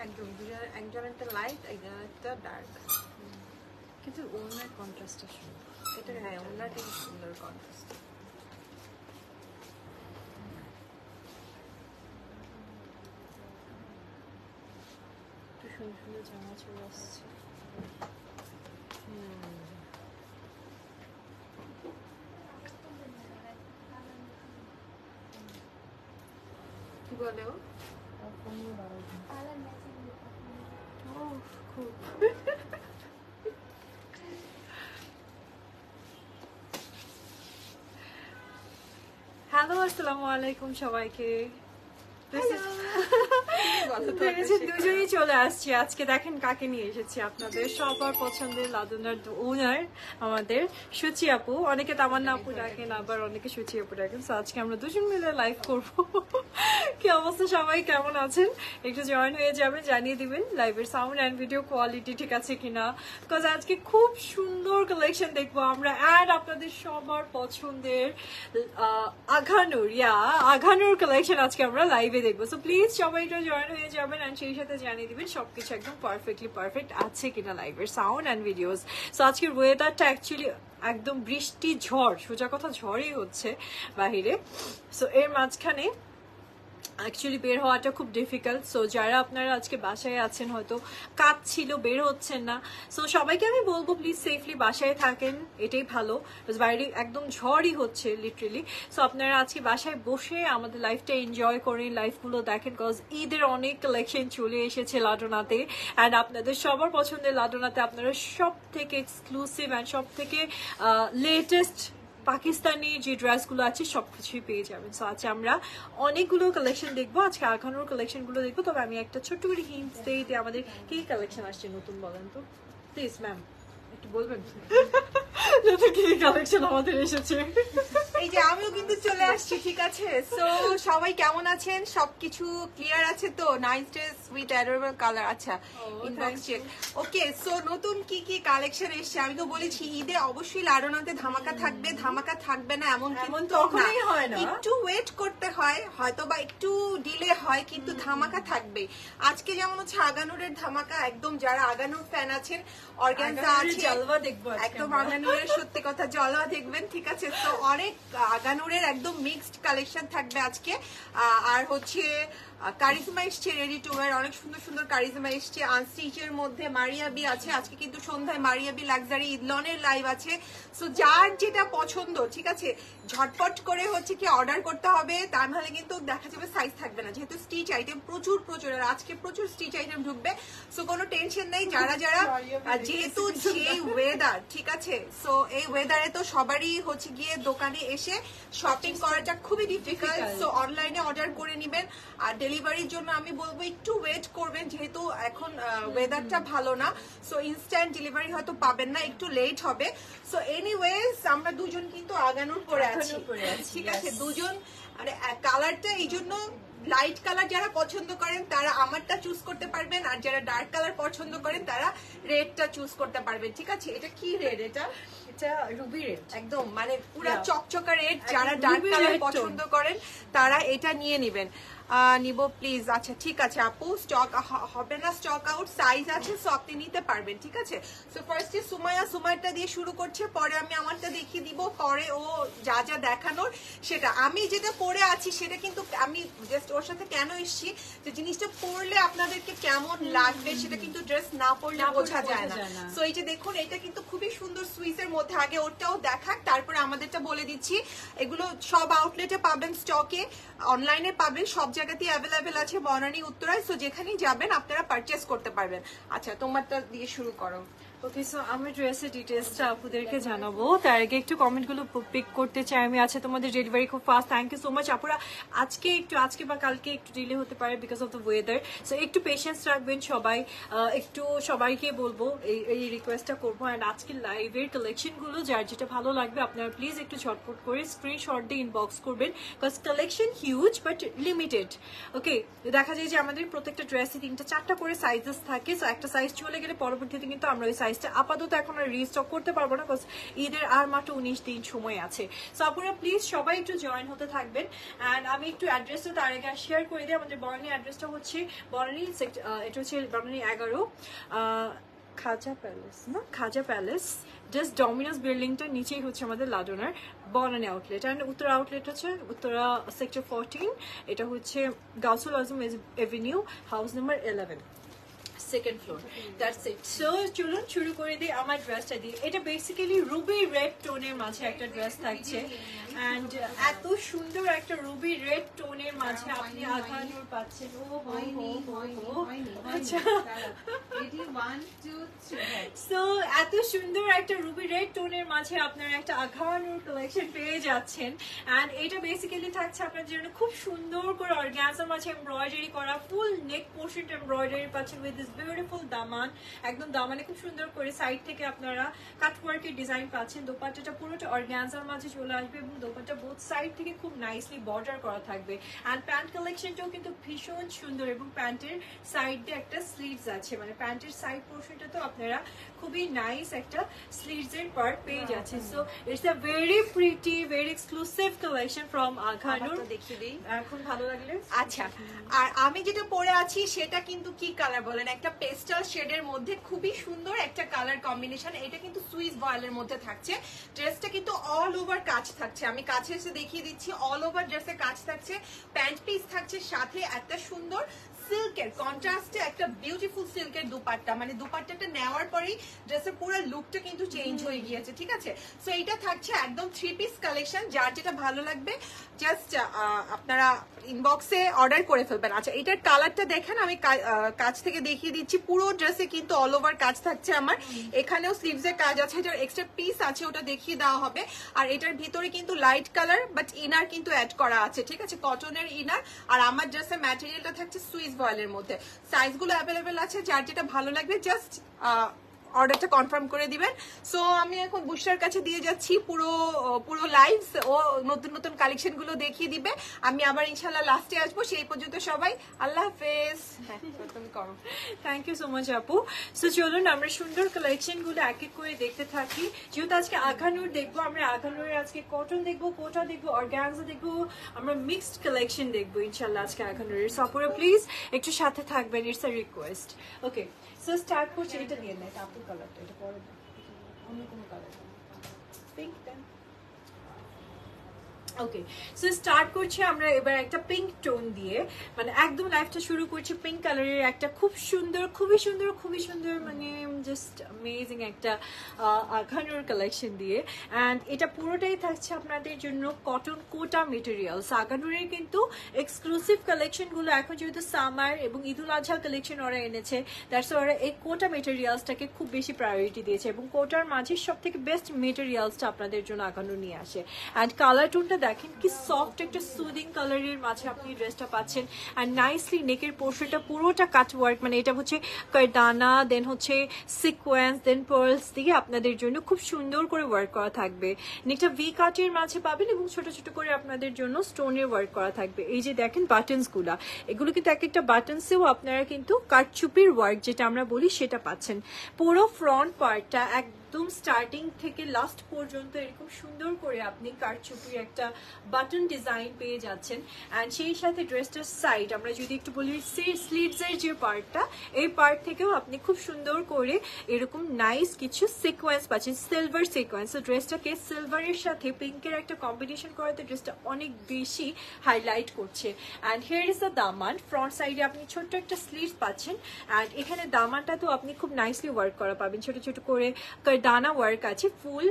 একদম একজন একটা লাইট, একজন একটা ডার্ক, কিন্তু ওনার কন্ট্রাস্টটা সুন্দর। এটা হ্যাঁ ওনারটাই সুন্দর কন্ট্রাস্ট। একটু সুন্দর সুন্দর জামা চলে আসছে। কি বলে ও? খুব হ্যালো, আসসালামু আলাইকুম সবাইকে। দুজনেই চলে আসছি আজকে। দেখেন কাকে নিয়ে এসেছি, আপনাদের সবার পছন্দের লাদনার ওনার আমাদের সুচি আপু। অনেকে তামান্না আপু ডাকেন, আবার অনেকে সুচি আপু ডাকেন। তো আজকে আমরা দুজন মিলে লাইভ করবো। কি অবস্থা সবাই, কেমন আছেন? একটু জয়েন হয়ে যাবেন, জানিয়ে দিবেন লাইভের সাউন্ড অ্যান্ড ভিডিও কোয়ালিটি ঠিক আছে কিনা, বিকজ আজকে খুব সুন্দর কালেকশন দেখবো আমরা। অ্যান্ড আপনাদের সবার পছন্দের আঘানুর কালেকশন আজকে আমরা লাইভে দেখবো। সো প্লিজ সবাই একটু জয়েন হয়ে যাবেন অ্যান্ড সেই সাথে জানিয়ে দিবেন সবকিছু একদম পারফেক্ট আছে কিনা লাইভের সাউন্ড অ্যান্ড ভিডিওস। সো আজকের ওয়েদারটা অ্যাকচুয়ালি একদম বৃষ্টি ঝড়, সোজা কথা ঝড়ই হচ্ছে বাহিরে। সো এর মাঝখানে অ্যাকচুয়ালি বের হওয়াটা খুব ডিফিকাল্ট। সো যারা আপনারা আজকে বাসায় আছেন, হয়তো কাজ ছিল বের হচ্ছেন না, সো সবাইকে আমি বলবো প্লিজ সেফলি বাসায় থাকেন, এটাই ভালো। বাইরে একদম ঝড়ই হচ্ছে লিটারেলি। সো আপনারা আজকে বাসায় বসে আমাদের লাইফটা এনজয় করেন, লাইফগুলো দেখেন, বিকজ ঈদের অনেক কালেকশন চলে এসেছে লাডোনাতে। অ্যান্ড আপনাদের সবার পছন্দের লাডোনাতে আপনারা সব থেকে এক্সক্লুসিভ অ্যান্ড সব থেকে লেটেস্ট পাকিস্তানি যে ড্রেসগুলো আছে সবকিছুই পেয়ে যাবেন। সো আজকে আমরা অনেকগুলো কালেকশন দেখবো, আজকে আখানোর কালেকশন গুলো দেখবো। তবে আমি একটা ছোট্ট করে হিন্টস দিই যে আমাদের কি কালেকশন আসছে নতুন, বলেন তো প্লিজ ম্যাম, একটু বলবেন কি কালেকশন আমাদের এসেছে। এই যে আমিও কিন্তু চলে আসছি, ঠিক আছে? সো সবাই কেমন আছেন? সবকিছু ক্লিয়ার আছে তো? Nice dress with adorable colour. আচ্ছা, ইনবক্স চেক। ওকে, সো নতুন কি কি কালেকশন এসেছে? আমি তো বলেছি ঈদে অবশ্যই লাডোনাতে ধামাকা থাকবে, ধামাকা থাকবে না এমন কিন্তু হয় না, একটু ওয়েট করতে হয়, হয়তো বা একটু ডিলে হয়, কিন্তু ধামাকা থাকবে। আজকে যেমন হচ্ছে আগানুরের ধামাকা, একদম যারা আগানুর ফ্যান আছেন, অর্গানজা আছে, একদম আগানুরের সত্যি কথা জলওয়া দেখবেন, ঠিক আছে? তো অনেক আগানুরের একদম মিক্সড কালেকশন থাকবে আজকে। আর হচ্ছে কারিজমা এসছে রেডি টু ওয়্যার, অনেক সুন্দর সুন্দর কারিজমা এসছে। আনস্টিচের মধ্যে মারিয়াবি আছে, আজকে কিন্তু সন্ধ্যায় মারিয়াবি লাক্সারি ইদলনের লাইভ আছে। সো যার যেটা পছন্দ, ঠিক আছে, ঝটপট করে হচ্ছে কি অর্ডার করতে হবে, তা নাহলে কিন্তু দেখা যাবে সাইজ থাকবে না, যেহেতু স্টিচ আইটেম প্রচুর আর আজকে প্রচুর স্টিচ আইটেম ঢুকবে। সো কোনো টেনশন নেই, যারা যেহেতু যে ওয়েদার, ঠিক আছে, সো এই ওয়েদারে তো সবারই হচ্ছে গিয়ে দোকানে এসে শপিং করাটা খুবই ডিফিকাল্ট। সো অনলাইনে অর্ডার করে নেবেন। আর ডেলিভারির জন্য আমি বলবো একটু ওয়েট করবেন, যেহেতু এখন ওয়েদারটা ভালো না। সো ইনস্ট্যান্ট ডেলিভারি হয়তো পাবেন না, একটু লেট হবে। সো এনিওয়েজ আমরা দুজন কিন্তু আগানোর পরে আছি, ঠিক আছে? দুজন মানে কালারটা এই জন্য লাইট কালার যারা পছন্দ করেন তারা আমারটা চুজ করতে পারবেন, আর যারা ডার্ক কালার পছন্দ করেন তারা রেডটা চুজ করতে পারবেন, ঠিক আছে? এটা কি রেড? এটা রুবি রেড, একদম মানে পুরা চকচকা রেড। যারা ডার্ক কালার পছন্দ করেন তারা এটা নিয়ে নেবেন, নিব প্লিজ। আচ্ছা ঠিক আছে আপু, স্টক হবে না, স্টক আউট, সাইজ আছে, সো আপনি নিতে পারবেন, ঠিক আছে? সো ফার্স্টে সুমাইয়াটা দিয়ে শুরু করছে, পরে আমি আমারটা দেখিয়ে দিব, পরে ও যা যা দেখানোর সেটা। আমি যেটা পরে আছি সেটা কিন্তু আমি জাস্ট ওর সাথে কেন এসছি, যে জিনিসটা পরলে আপনাদেরকে কেমন লাগবে সেটা কিন্তু ড্রেস না পরলে বোঝা যায় না। সো এই যে দেখুন, এটা কিন্তু খুবই সুন্দর সুইসের মধ্যে, আগে ওটাও দেখাক তারপরে আমাদেরটা বলে দিচ্ছি। এগুলো সব আউটলেটে পাবেন, স্টকে অনলাইনে পাবেন, সব জায়গাতেই অ্যাভেলেবেল আছে, বনানী উত্তরায়। সো যেখানেই যাবেন আপনারা পারচেস করতে পারবেন। আচ্ছা তোমারটা দিয়ে শুরু করো। ওকে, সো আমি ড্রেসের ডিটেলসটা আপুদেরকে জানাবো, তার আগে একটু কমেন্টগুলো পিক করতে চাই আমি। আছে তোমাদের ডেলিভারি খুব fast, thank you so much আপুরা। আজকে বা কালকে একটু ডিলে হতে পারে because of the weather, so একটু পেশেন্স রাখবেন সবাই। একটু সবাইকে বলবো, এই রিকোয়েস্টটা করবো। অ্যান্ড আজকে লাইভের কালেকশনগুলো যার যেটা ভালো লাগবে আপনারা প্লিজ একটু ঝটপট করে স্ক্রিনশট দিয়ে ইনবক্স করবেন, because collection huge but limited. Okay, দেখা যায় যে আমাদের প্রত্যেকটা ড্রেসে 3-4টা করে সাইজেস থাকে। সো একটা সাইজ চলে গেলে পরবর্তীতে কিন্তু আমরা ওই সাইজটা আপাতত এখন আর রিস্টক করতে পারবো না, বিকজ ঈদের আর মাত্র 19 দিন সময় আছে। সো আপনারা প্লিজ সবাই একটু জয়েন হতে থাকবেন। অ্যান্ড আমি একটু অ্যাড্রেসটা তার আগে শেয়ার করে দিই। আমাদের বনানী অ্যাড্রেসটা হচ্ছে বনানী, এটা হচ্ছে বনানী 11, খাজা প্যালেস না, খাজা প্যালেস, জাস্ট ডমিনোস বিল্ডিংটার নিচেই হচ্ছে আমাদের লাডোনার Banani outlet. And Uttara outlet হচ্ছে উত্তরা সেক্টর 14, এটা হচ্ছে Gausul Azam avenue, house number 11, second floor. That's it. So চলুন শুরু করে দিই আমার ড্রেসটা দিয়ে। এটা বেসিক্যালি রুবি রেড টোনের মাঝে একটা ড্রেস থাকছে। অ্যান্ড এত সুন্দর একটা রুবি রেড টোনের মাঝে আপনি আঘানুর পাচ্ছেন। ও আচ্ছা, সো এত সুন্দর একটা রুবি রেড টোনের মাঝে আপনার একটা আঘানুর কালেকশন পেয়ে যাচ্ছেন। অ্যান্ড এটা বেসিক্যালি থাকছে আপনাদের জন্য খুব সুন্দর করে অর্গানজার মাঝে এমব্রয়ডারি করা, ফুল নেক পোর্শন এমব্রয়ডারি পাচ্ছেন উইথ দিস বিউটিফুল দামান। একদম দামানে খুব সুন্দর করে সাইড থেকে আপনারা কাটওয়ার্কের ডিজাইন পাচ্ছেন। দোপাট্টাটা পুরোটা অর্গানজার মাঝে চলে আসবে এবং দোপাট্টা বোথ সাইড থেকে খুব নাইসলি বর্ডার করা থাকবে। অ্যান্ড প্যান্ট কালেকশনটাও কিন্তু ভীষণ সুন্দর এবং প্যান্টের সাইড দিয়ে একটা স্লিভস আছে, মানে প্যান্টের সাইড পোর্শনটা তো আপনারা খুবই নাইস একটা স্লিভস এর পার্ট পেয়ে যাচ্ছেন। So it's a very pretty, very exclusive collection from Aghanoor. দেখিয়ে দিই এখন ভালো লাগলে। আচ্ছা, আর আমি যেটা পরে আছি সেটা কিন্তু কি কালার বলেন, একটা পেস্টাল শেডের মধ্যে খুবই সুন্দর একটা কালার কম্বিনেশন। এটা কিন্তু সুইস ভয়েলের মধ্যে থাকছে। ড্রেসটা কিন্তু অল ওভার কাজ থাকছে, আমি কাছে এসে দেখিয়ে দিচ্ছি। অল ওভার ড্রেসে কাজ থাকছে, প্যান্ট পিস থাকছে, সাথে একটা সুন্দর সিল্কের কন্ট্রাস্টে একটা বিউটিফুল সিল্কের দুপাট্টা, মানে দুপাট্টাটা নেওয়ার পরেই ড্রেসের পুরো লুকটা কিন্তু চেঞ্জ হয়ে গিয়েছে, ঠিক আছে। সো এটা থাকছে একদম 3 পিস কালেকশন, যার যেটা ভালো লাগবে জাস্ট আপনারা ইনবক্সে অর্ডার করে ফেলবেন। আচ্ছা, এটার কালারটা দেখেন, আমি কাছ থেকে দেখিয়ে দিচ্ছি। পুরো ড্রেসে কিন্তু অল ওভার কাজ থাকছে আমার, এখানেও স্লিভসের কাজ আছে, এটার এক্সট্রা পিস আছে, ওটা দেখিয়ে দেওয়া হবে। আর এটার ভিতরে কিন্তু লাইট কালার বাট ইনার কিন্তু অ্যাড করা আছে, ঠিক আছে, কটনের ইনার। আর আমার ড্রেসের ম্যাটেরিয়ালটা থাকছে সুইস ভয়েলের মধ্যে। সাইজগুলো অ্যাভেলেবেল আছে, যার যেটা ভালো লাগবে জাস্ট অর্ডারটা কনফার্ম করে দিবেন। সো আমি এখন বুশরার কাছে দিয়ে যাচ্ছি পুরো লাইভ, ও নতুন নতুন কালেকশন গুলো দেখিয়ে দিবে। আমি আবার ইনশাল্লাহ লাস্টে আসবো। সেই পর্যন্ত সবাই আল্লাহ হাফেজ। থ্যাংক ইউ সো মাচ আপু। সো চলুন আমরা সুন্দর কালেকশন গুলো এক এক করে দেখতে থাকি। যেহেতু আজকে আঘানুর দেখবো, আমরা আঘানুরের আজকে কটন দেখবো, কোটা দেখবো, অর্গানজা দেখবো, আমরা মিক্সড কালেকশন দেখবো ইনশাল্লাহ আজকে আঘানুরের। সো আপুরা প্লিজ একটু সাথে থাকবেন, it's a request. Okay, so start করছি। এটা নিয়ে নেয় আপুর কালারটা, এটা পরে অন্য কোনো কালার, পিঙ্ক দেন। ওকে, সো স্টার্ট করছি আমরা এবার একটা পিঙ্ক টোন দিয়ে, মানে একদম লাইফটা শুরু করছি পিঙ্ক কালারের একটা খুবই সুন্দর মানে জাস্ট অ্যামেজিং একটা আঘানুর কালেকশন দিয়ে। অ্যান্ড এটা পুরোটাই থাকছে আপনাদের জন্য কটন কোটা মেটেরিয়ালস। আঘানুরের কিন্তু এক্সক্লুসিভ কালেকশনগুলো এখন যেহেতু সামার এবং ঈদুল আজহা কালেকশন ওরা এনেছে, দ্যাটস ওরা এই কোটা মেটেরিয়ালসটাকে খুব বেশি প্রায়োরিটি দিয়েছে এবং কোটার মাঝে সব থেকে বেস্ট মেটেরিয়ালসটা আপনাদের জন্য আঘানুর নিয়ে আসে। অ্যান্ড কালার টোনটা দেখেন কি সফট একটা সুদিং কালারের মাঝে আপনি ড্রেসটা পাচ্ছেন। আর নাইসলি নেকের পোর্শনটা পুরোটা কাট ওয়ার্ক, মানে এটা হচ্ছে কারদানা, দেন হচ্ছে সিকোয়েন্স, দেন পার্লস দিয়ে আপনাদের জন্য খুব সুন্দর করে ওয়ার্ক করা থাকবে। নেকটা ভি কাটের মাঝে পাবেন এবং ছোট ছোট করে আপনাদের জন্য স্টোনের ওয়ার্ক করা থাকবে। এই যে দেখেন বাটনস গুলা, এগুলো কিন্তু এক একটা বাটনসেও আপনারা কিন্তু কারচুপির ওয়ার্ক যেটা আমরা বলি সেটা পাচ্ছেন। পুরো ফ্রন্ট পার্টটা একদম স্টার্টিং থেকে লাস্ট পর্যন্ত এরকম সুন্দর করে আপনি কারচুপির একটা বাটন ডিজাইন পেয়ে যাচ্ছেন। অ্যান্ড সেই সাথে ড্রেসটার সাইড আমরা যদি একটু বলি স্লিভসের যে পার্টটা, এই পার্ট থেকেও আপনি খুব সুন্দর করে এরকম নাইস কিছু সিকোয়েন্স পাচ্ছেন, সিলভার সিকোয়েন্স। ড্রেসটাকে সিলভারের সাথে পিঙ্কের একটা কম্বিনেশন করাতে ড্রেসটা অনেক বেশি হাইলাইট করছে। And here is the Daman, front সাইডে আপনি ছোট্ট একটা স্লিভ পাচ্ছেন। অ্যান্ড এখানে দামানটা তো আপনি খুব নাইসলি ওয়ার্ক করা পাবেন, ছোট ছোট করে দানা ওয়ার্ক আছে ফুল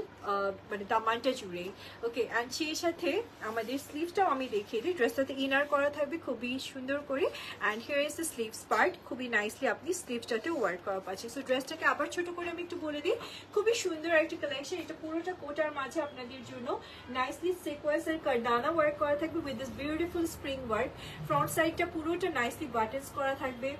মানে দামানটা জুড়ে। ওকে, অ্যান্ড সেই সাথে আমাদের স্লিভসটাও আমি দেখিয়ে দিই। ড্রেসটাতে ইনার করা থাকবে খুবই সুন্দর করে। And here is the sleeves part, খুবই নাইসলি আপনি স্লিভসটাতে ওয়ার্ক করা পাচ্ছেন। সো ড্রেসটাকে আবার ছোট করে আমি একটু বলে দিই, খুবই সুন্দর একটা কালেকশন। এটা পুরোটা কোটার মাঝে আপনাদের জন্য নাইসলি সিকোয়েন্স এর কারদানা ওয়ার্ক করা থাকবে with this beautiful spring work. Front সাইডটা পুরোটা নাইসলি বাটনস করা থাকবে।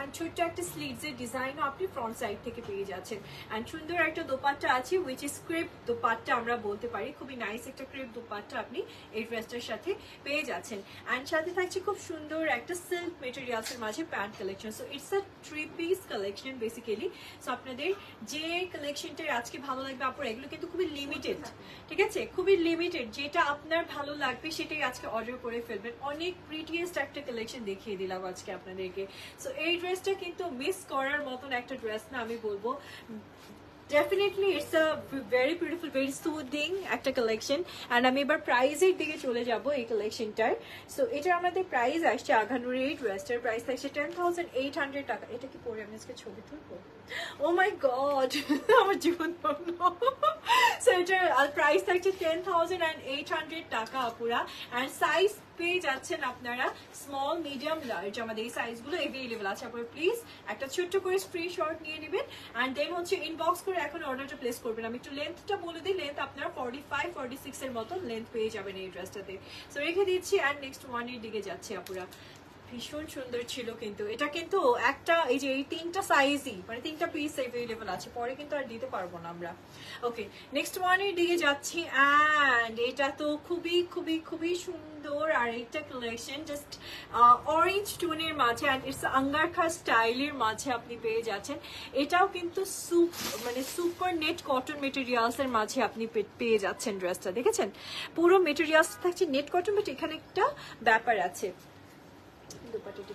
আর ছোট্ট একটা স্লিভসের ডিজাইনও আপনি ফ্রন্ট সাইড থেকে পেয়ে যাচ্ছেন। অ্যান্ড সুন্দর একটা দোপাট্টা আছে উইচ ইজ ক্রেপ দোপাট্টা আমরা বলতে পারি, খুবই নাইস একটা ক্রেপ দোপাট্টা আপনি এই ড্রেসটার সাথে পেয়ে যাচ্ছেন। অ্যান্ড সাথে থাকছে খুব সুন্দর একটা সিল্ক মেটেরিয়ালসের মাঝে pant collection. So it's a 3 piece collection basically. So আপনাদের যে কালেকশনটা আজকে ভালো লাগবে আপনার, এগুলো কিন্তু খুবই লিমিটেড, ঠিক আছে, খুবই লিমিটেড। যেটা আপনার ভালো লাগবে সেটাই আজকে অর্ডার করে ফেলবেন। অনেক প্রিটিয়েস্ট একটা কালেকশন দেখিয়ে দিলাম আজকে আপনাদেরকে। সো এই ড্রেসটা কিন্তু মিস করার মতন একটা ড্রেস না, আমি বলবো definitely it's a very beautiful, very soothing একটা কালেকশন। অ্যান্ড আমি এবার প্রাইসের দিকে চলে যাব এই কালেকশনটার। সো এটা আমাদের প্রাইস আসছে আঘানুর এই ড্রেসটার প্রাইস থাকছে 10,800 টাকা। এটা কি পরে আমি আজকে ছবি তুলবো? ও মাই গড, আমার জীবন ধন্য। সো এটার প্রাইস থাকছে 10,800 টাকা পুরা। অ্যান্ড সাইজ পেয়ে যাচ্ছেন আপনারা স্মল, মিডিয়াম, লার্জ, আমাদের এই সাইজগুলো অ্যাভেলেবল আছে। আপনারা প্লিজ একটা ছোট্ট করে স্ক্রিনশট নিয়ে নেবেন অ্যান্ড দেন হচ্ছে ইনবক্স করে এখন অর্ডারটা প্লেস করবেন। আমি একটু লেন্থটা বলে দিই, লেন্থ আপনারা 45-46 এর মতো লেন্থ পেয়ে যাবেন এই ড্রেসটাতে। সো রেখে দিচ্ছি অ্যান্ড নেক্সট ওয়ানের দিকে যাচ্ছে আপুরা। ভীষণ সুন্দর ছিল কিন্তু এটা, কিন্তু একটা এই যে এই 3টা সাইজই মানে 3টা পিস অ্যাভেলেবল আছে, পরে কিন্তু আর দিতে পারবো না আমরা। ওকে, নেক্সট ওয়ানের দিকে যাচ্ছি অ্যান্ড এটা তো খুবই খুবই খুবই সুন্দর আর একটা কালেকশন জাস্ট অরেঞ্জ টোনের মাঝে অ্যান্ড ইটস আঙ্গারখা স্টাইলের মাঝে আপনি পেয়ে যাচ্ছেন। এটাও কিন্তু মানে সুপার নেট কটন মেটেরিয়ালস এর মাঝে আপনি পেয়ে যাচ্ছেন ড্রেসটা। দেখেছেন পুরো মেটেরিয়ালস থাকছে নেট কটন, বাট এখানে একটা ব্যাপার আছে,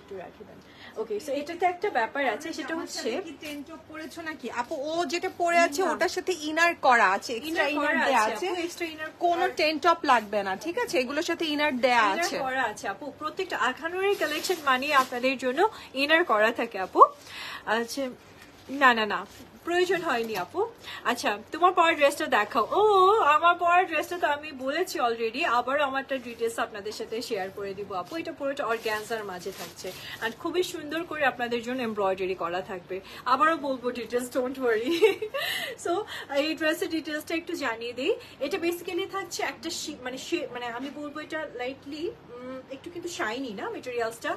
একটু রাখি দেন। ওকে, সো এটাতে একটা ব্যাপার আছে, সেটা হচ্ছে কি টেন টপ পরেছো নাকি আপু? ও যেটা পরে আছে ওটার সাথে ইনার করা আছে, এক্সট্রা ইনার দেয়া আছে, এক্সট্রা ইনার কোনো টেন টপ লাগবে না, ঠিক আছে? এগুলোর সাথে ইনার দেয়া আছে, করা আছে আপু। প্রত্যেকটা আখানুরের কালেকশন মানে আপনাদের জন্য ইনার করা থাকে আপু। আচ্ছা, না না না প্রয়োজন হয়নি আপু। আচ্ছা, তোমার পরের ড্রেসটা দেখাও। ও আমার পরের ড্রেসটা তো আমি বলেছি অলরেডি, আবার আমারটা ডিটেলস আপনাদের সাথে শেয়ার করে দিব আপু। এটা পুরোটা অর্গানজার মাঝে থাকছে আর খুবই সুন্দর করে আপনাদের জন্য এমব্রয়ডারি করা থাকবে। আবারও বলবো ডিটেলস, ডোন্ট ওয়ারি। সো এই ড্রেসের ডিটেলসটা একটু জানিয়ে দিই। এটা বেসিক্যালি থাকছে একটা মানে আমি বলবো এটা লাইটলি একটু কিন্তু শাইনি না মেটেরিয়ালসটা,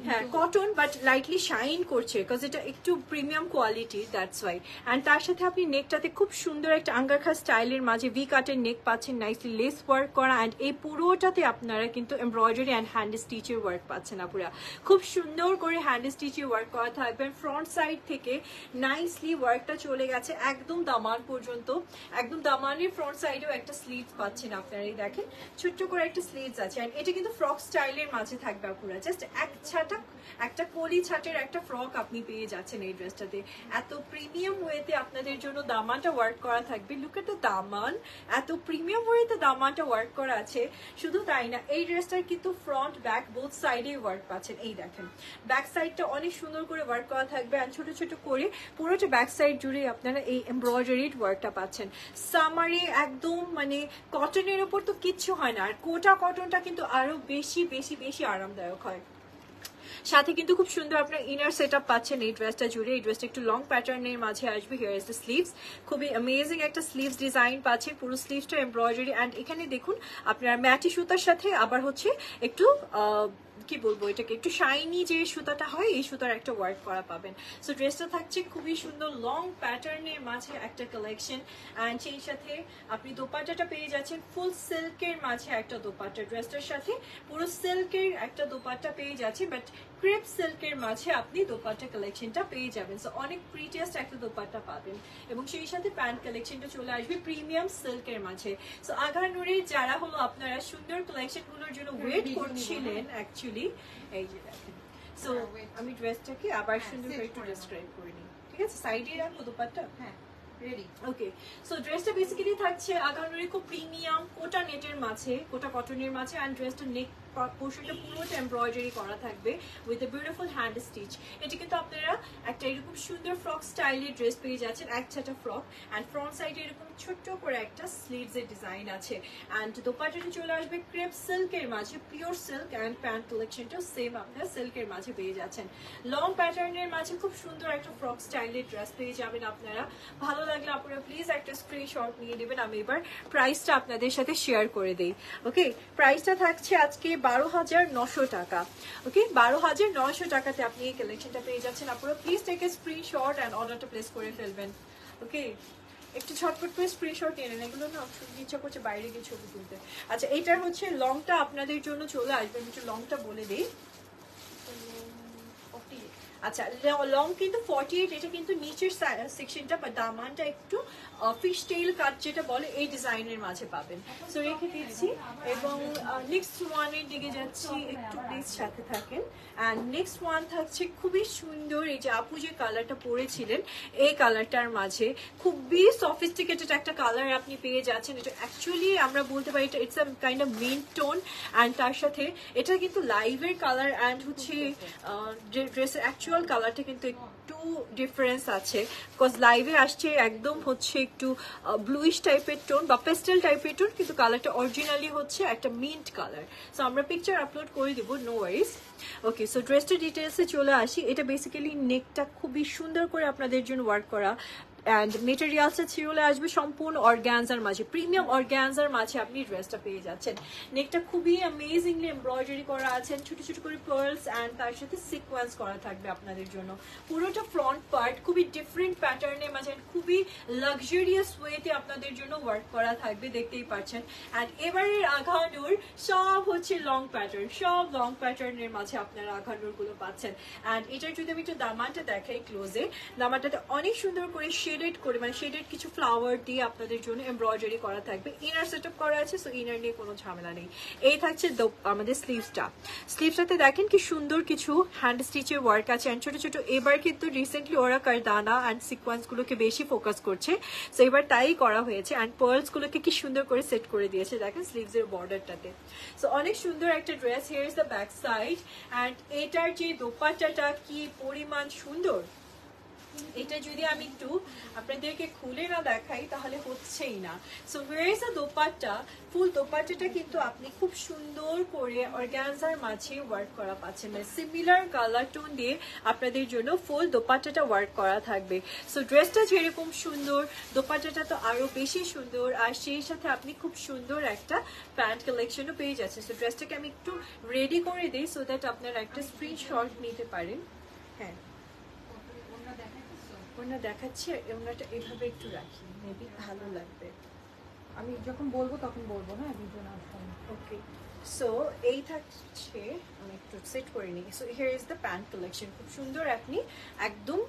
হ্যাঁ কটন, বাট লাইটলি শাইন করছে বিকজ এটা একটু premium quality, that's why. And তার সাথে আপনি নেকটাতে খুব সুন্দর একটা আঙ্গারখা স্টাইলের মাঝে ভি কাটের নেক পাচ্ছেন, নাইসলি লেস ওয়ার্ক করা অ্যান্ড এই পুরোটাতে আপনারা কিন্তু এমব্রয়ডারি অ্যান্ড হ্যান্ড স্টিচের ওয়ার্ক পাচ্ছেন আপুরা। খুব সুন্দর করে হ্যান্ড স্টিচের ওয়ার্ক করা থাকবে। ফ্রন্ট সাইড থেকে নাইসলি ওয়ার্কটা চলে গেছে একদম দামান পর্যন্ত, একদম দামানের ফ্রন্ট সাইডেও একটা স্লিভ পাচ্ছেন আপনারা। এই দেখেন ছোট্ট করে একটা স্লিভস আছে অ্যান্ড এটা কিন্তু ফ্রক স্টাইলের মাঝে থাকবে আপুরা। জাস্ট একটা কলি ছাটের একটা ফ্রক আপনি পেয়ে যাচ্ছেন এই ড্রেসটাতে। এত প্রিমিয়াম ওয়েতে আপনাদের জন্য দামানটা ওয়ার্ক করা থাকবে। লুক এট দ্য দামান, এত প্রিমিয়াম ওয়েতে দামানটা ওয়ার্ক করা আছে। শুধু তাই না, এই ড্রেসটার কিন্তু ফ্রন্ট ব্যাক বোথ সাইডে ওয়ার্ক পাচ্ছেন। এই দেখেন ব্যাক সাইডটা অনেক সুন্দর করে ওয়ার্ক করা থাকবে আর ছোট ছোট করে পুরোটা ব্যাক সাইড জুড়ে আপনারা এই এমব্রয়ডারিড ওয়ার্কটা পাচ্ছেন। সামারে একদম মানে কটনের উপর তো কিচ্ছু হয় না, আর কোটা কটনটা কিন্তু আরো বেশি বেশি বেশি আরামদায়ক হয়। সাথে কিন্তু খুব সুন্দর আপনার ইনার সেটআপ পাচ্ছেন এই ড্রেসটা জুড়ে। এই ড্রেসটা একটু লং প্যাটার্নের মাঝে আসবে। হিয়ার ইজ দ্য স্লিভস, খুবই অ্যামেজিং একটা স্লিভস ডিজাইন পাচ্ছেন। পুরো স্লিভসটা এমব্রয়ডারি অ্যান্ড এখানে দেখুন আপনার ম্যাটি সুতার সাথে আবার হচ্ছে একটু কি বলবো এটাকে একটু শাইনি যে সুতাটা হয় এই সুতার একটা ওয়ার্ক করা পাবেন। সো ড্রেসটা থাকছে খুবই সুন্দর লং প্যাটার্নের মাঝে একটা কালেকশন অ্যান্ড সেই সাথে আপনি দোপাট্টাটা পেয়ে যাচ্ছেন ফুল সিল্কের মাঝে একটা দোপাট্টা। ড্রেসটার সাথে পুরো সিল্কের একটা দোপাট্টা পেয়ে যাচ্ছে, বাট ক্রেপ সিল্কের মাঝে আপনি দোপাট্টা কালেকশনটা পেয়ে যাবেন। সো অনেক প্রিটিয়েস্ট একটা দোপাট্টা পাবেন এবং সেই সাথে প্যান্ট কালেকশনটা চলে আসবে প্রিমিয়াম সিল্কের মাঝে। সো আঘানুরে যারা হলো আপনারা সুন্দর কালেকশনগুলোর জন্য ওয়েট করছিলেন অ্যাকচুয়ালি, এই যে দেখেন। সো আমি ড্রেসটাকে আবার সুন্দর করে একটু ডেসক্রাইব করে নিই, ঠিক আছে? সাইডে রাখবো দোপাট্টা, হ্যাঁ রেডি। ওকে, সো ড্রেসটা বেসিক্যালি থাকছে আঘানুরে খুব প্রিমিয়াম কোটা নেটের মাঝে, কোটা কটনের মাঝে অ্যান্ড ড্রেসটা নেক পোর্শনটা পুরোটা এমব্রয়ডারি করা থাকবে with a beautiful hand stitch. এটা কিন্তু আপনারা একটা এরকম সুন্দর ফ্রক স্টাইলের ড্রেস পেয়ে যাচ্ছেন, এক ছাটা ফ্রক অ্যান্ড ফ্রন্ট সাইডে এরকম ছোট্ট করে একটা স্লিভস এর ডিজাইন আছে অ্যান্ড দোপাট্টাটা চলে আসবে ক্রেপ সিল্কের মাঝে, পিওর সিল্ক অ্যান্ড প্যান্ট কালেকশনটাও সেম আপনারা সিল্কের মাঝে পেয়ে যাচ্ছেন। লং প্যাটার্নের মাঝে খুব সুন্দর একটা ফ্রক স্টাইলের ড্রেস পেয়ে যাবেন আপনারা। ভালো লাগলে আপনারা প্লিজ একটা স্ক্রিনশট নিয়ে নেবেন। আমি এবার প্রাইসটা আপনাদের সাথে শেয়ার করে দিই। ওকে, প্রাইসটা থাকছে আজকে 12,900 টাকা। ওকে, 12,900 টাকাতে আপনি এই কালেকশনটা পেয়ে যাচ্ছেন। আপনারা please take a screenshot and অর্ডারটা প্লেস করে ফেলবেন। ওকে, একটু ছটপট করে স্ক্রিনশট নিয়ে নেন, এগুলো না ইচ্ছা করছে বাইরে গিয়ে ছবি তুলতে। আচ্ছা, এইটার হচ্ছে লংটা আপনাদের জন্য চলে আসবে, আমি একটু লংটা বলে দিই। আচ্ছা, লং কিন্তু 48, এটা কিন্তু নিচের সেকশনটা বা দামানটা একটু ফিশ টেইল কাট যেটা বলে এই ডিজাইনের মাঝে পাবেন। সো রেখে দিচ্ছি এবং নেক্সট ওয়ানের দিকে যাচ্ছি, একটু প্লিজ সাথে থাকেন। অ্যান্ড নেক্সট ওয়ান থাকছে খুবই সুন্দর, এই যে আপু যে কালারটা পরেছিলেন এই কালারটার মাঝে খুবই সফিস্টিকেটেড একটা কালার আপনি পেয়ে যাচ্ছেন। এটা অ্যাকচুয়ালি আমরা বলতে পারি এটা it's a kind of mint tone, and তার সাথে এটা কিন্তু লাইভের কালার অ্যান্ড হচ্ছে ড্রেসের অ্যাকচুয়াল কালারটা কিন্তু একটু ডিফারেন্স আছে, বিকজ লাইভে আসছে একদম হচ্ছে একটু ব্লুইশ টাইপের টোন বা পেস্টেল টাইপের টোন, কিন্তু কালারটা অরিজিনালি হচ্ছে একটা মিন্ট কালার। সো আমরা পিকচার আপলোড করে দিব, নো ওয়ারিজ। ওকে, সো ড্রেসটার ডিটেলসে চলে আসি। এটা বেসিক্যালি নেকটা খুবই সুন্দর করে আপনাদের জন্য ওয়ার্ক করা, অ্যান্ড মেটেরিয়ালসটা চলে আসবে সম্পূর্ণ অর্গানজার মাঝে, প্রিমিয়াম অর্গানজার মাঝে আপনি ড্রেসটা পেয়ে যাচ্ছেন। নেকটা খুবই অ্যামেজিংলি এমব্রয়ডারি করা আছে, ছোট ছোট করে পার্লস অ্যান্ড তার সাথে সিকোয়েন্স করা থাকবে আপনাদের জন্য। পুরোটা ফ্রন্ট পার্ট খুবই ডিফারেন্ট প্যাটার্নের মাঝে খুবই লাক্সারিয়াস ওয়েতে আপনাদের জন্য ওয়ার্ক করা থাকবে, দেখতেই পাচ্ছেন। অ্যান্ড এবারের আঘানুর সব হচ্ছে লং প্যাটার্ন, সব লং প্যাটার্নের মাঝে আপনারা আঘানুর গুলো পাচ্ছেন। অ্যান্ড এটার যদি আমি একটু দামানটা দেখাই ক্লোজে, দামানটাতে অনেক সুন্দর করে শেডেড করে, মানে শেডেড কিছু ফ্লাওয়ার দিয়ে আপনাদের জন্য এমব্রয়ডারি করা থাকবে। ইনার সেটআপ করা আছে, সো ইনার নিয়ে কোনো ঝামেলা নেই। এই থাকছে আমাদের স্লিভসটা, স্লিভসটাতে দেখেন কি সুন্দর কিছু হ্যান্ড স্টিচের ওয়ার্ক আছে, অ্যান্ড ছোট ছোট। এবার কিন্তু রিসেন্টলি ওরা কারদানা অ্যান্ড সিকোয়েন্স গুলোকে বেশি ফোকাস করছে, সো এবার তাই করা হয়েছে। অ্যান্ড পার্লস গুলোকে কি সুন্দর করে সেট করে দিয়েছে দেখেন স্লিভস এর বর্ডারটাতে। সো অনেক সুন্দর একটা dress. Here is the back side, and এটার যে দোপাট্টাটা কি পরিমাণ সুন্দর, এটা যদি আমি একটু আপনাদেরকে খুলে না দেখাই তাহলে হচ্ছেই না। So here is the dupatta, full দোপাট্টাটা কিন্তু আপনি খুব সুন্দর করে অর্গানজার মাঝে ওয়ার্ক করা পাচ্ছেন, মানে সিমিলার কালার টোন দিয়ে আপনাদের জন্য ফুল দোপাট্টাটা ওয়ার্ক করা থাকবে। সো ড্রেসটা যেরকম সুন্দর, দোপাট্টাটা তো আরো বেশি সুন্দর, আর সেই সাথে আপনি খুব সুন্দর একটা প্যান্ট কালেকশনও পেয়ে যাচ্ছেন। সো ড্রেসটাকে আমি একটু রেডি করে দিই সো দ্যাট আপনারা একটা স্ক্রিনশট নিতে পারেন। হ্যাঁ, ওনা দেখাচ্ছি, ওনাটা এভাবে একটু রাখি, মেবি ভালো লাগবে। আমি যখন বলবো তখন বলবো, হ্যাঁ ভিডিও না। ওকে, সো এই থাকছে, আমি একটু সেট করে নিই। So here is the pant collection, খুব সুন্দর আপনি একদম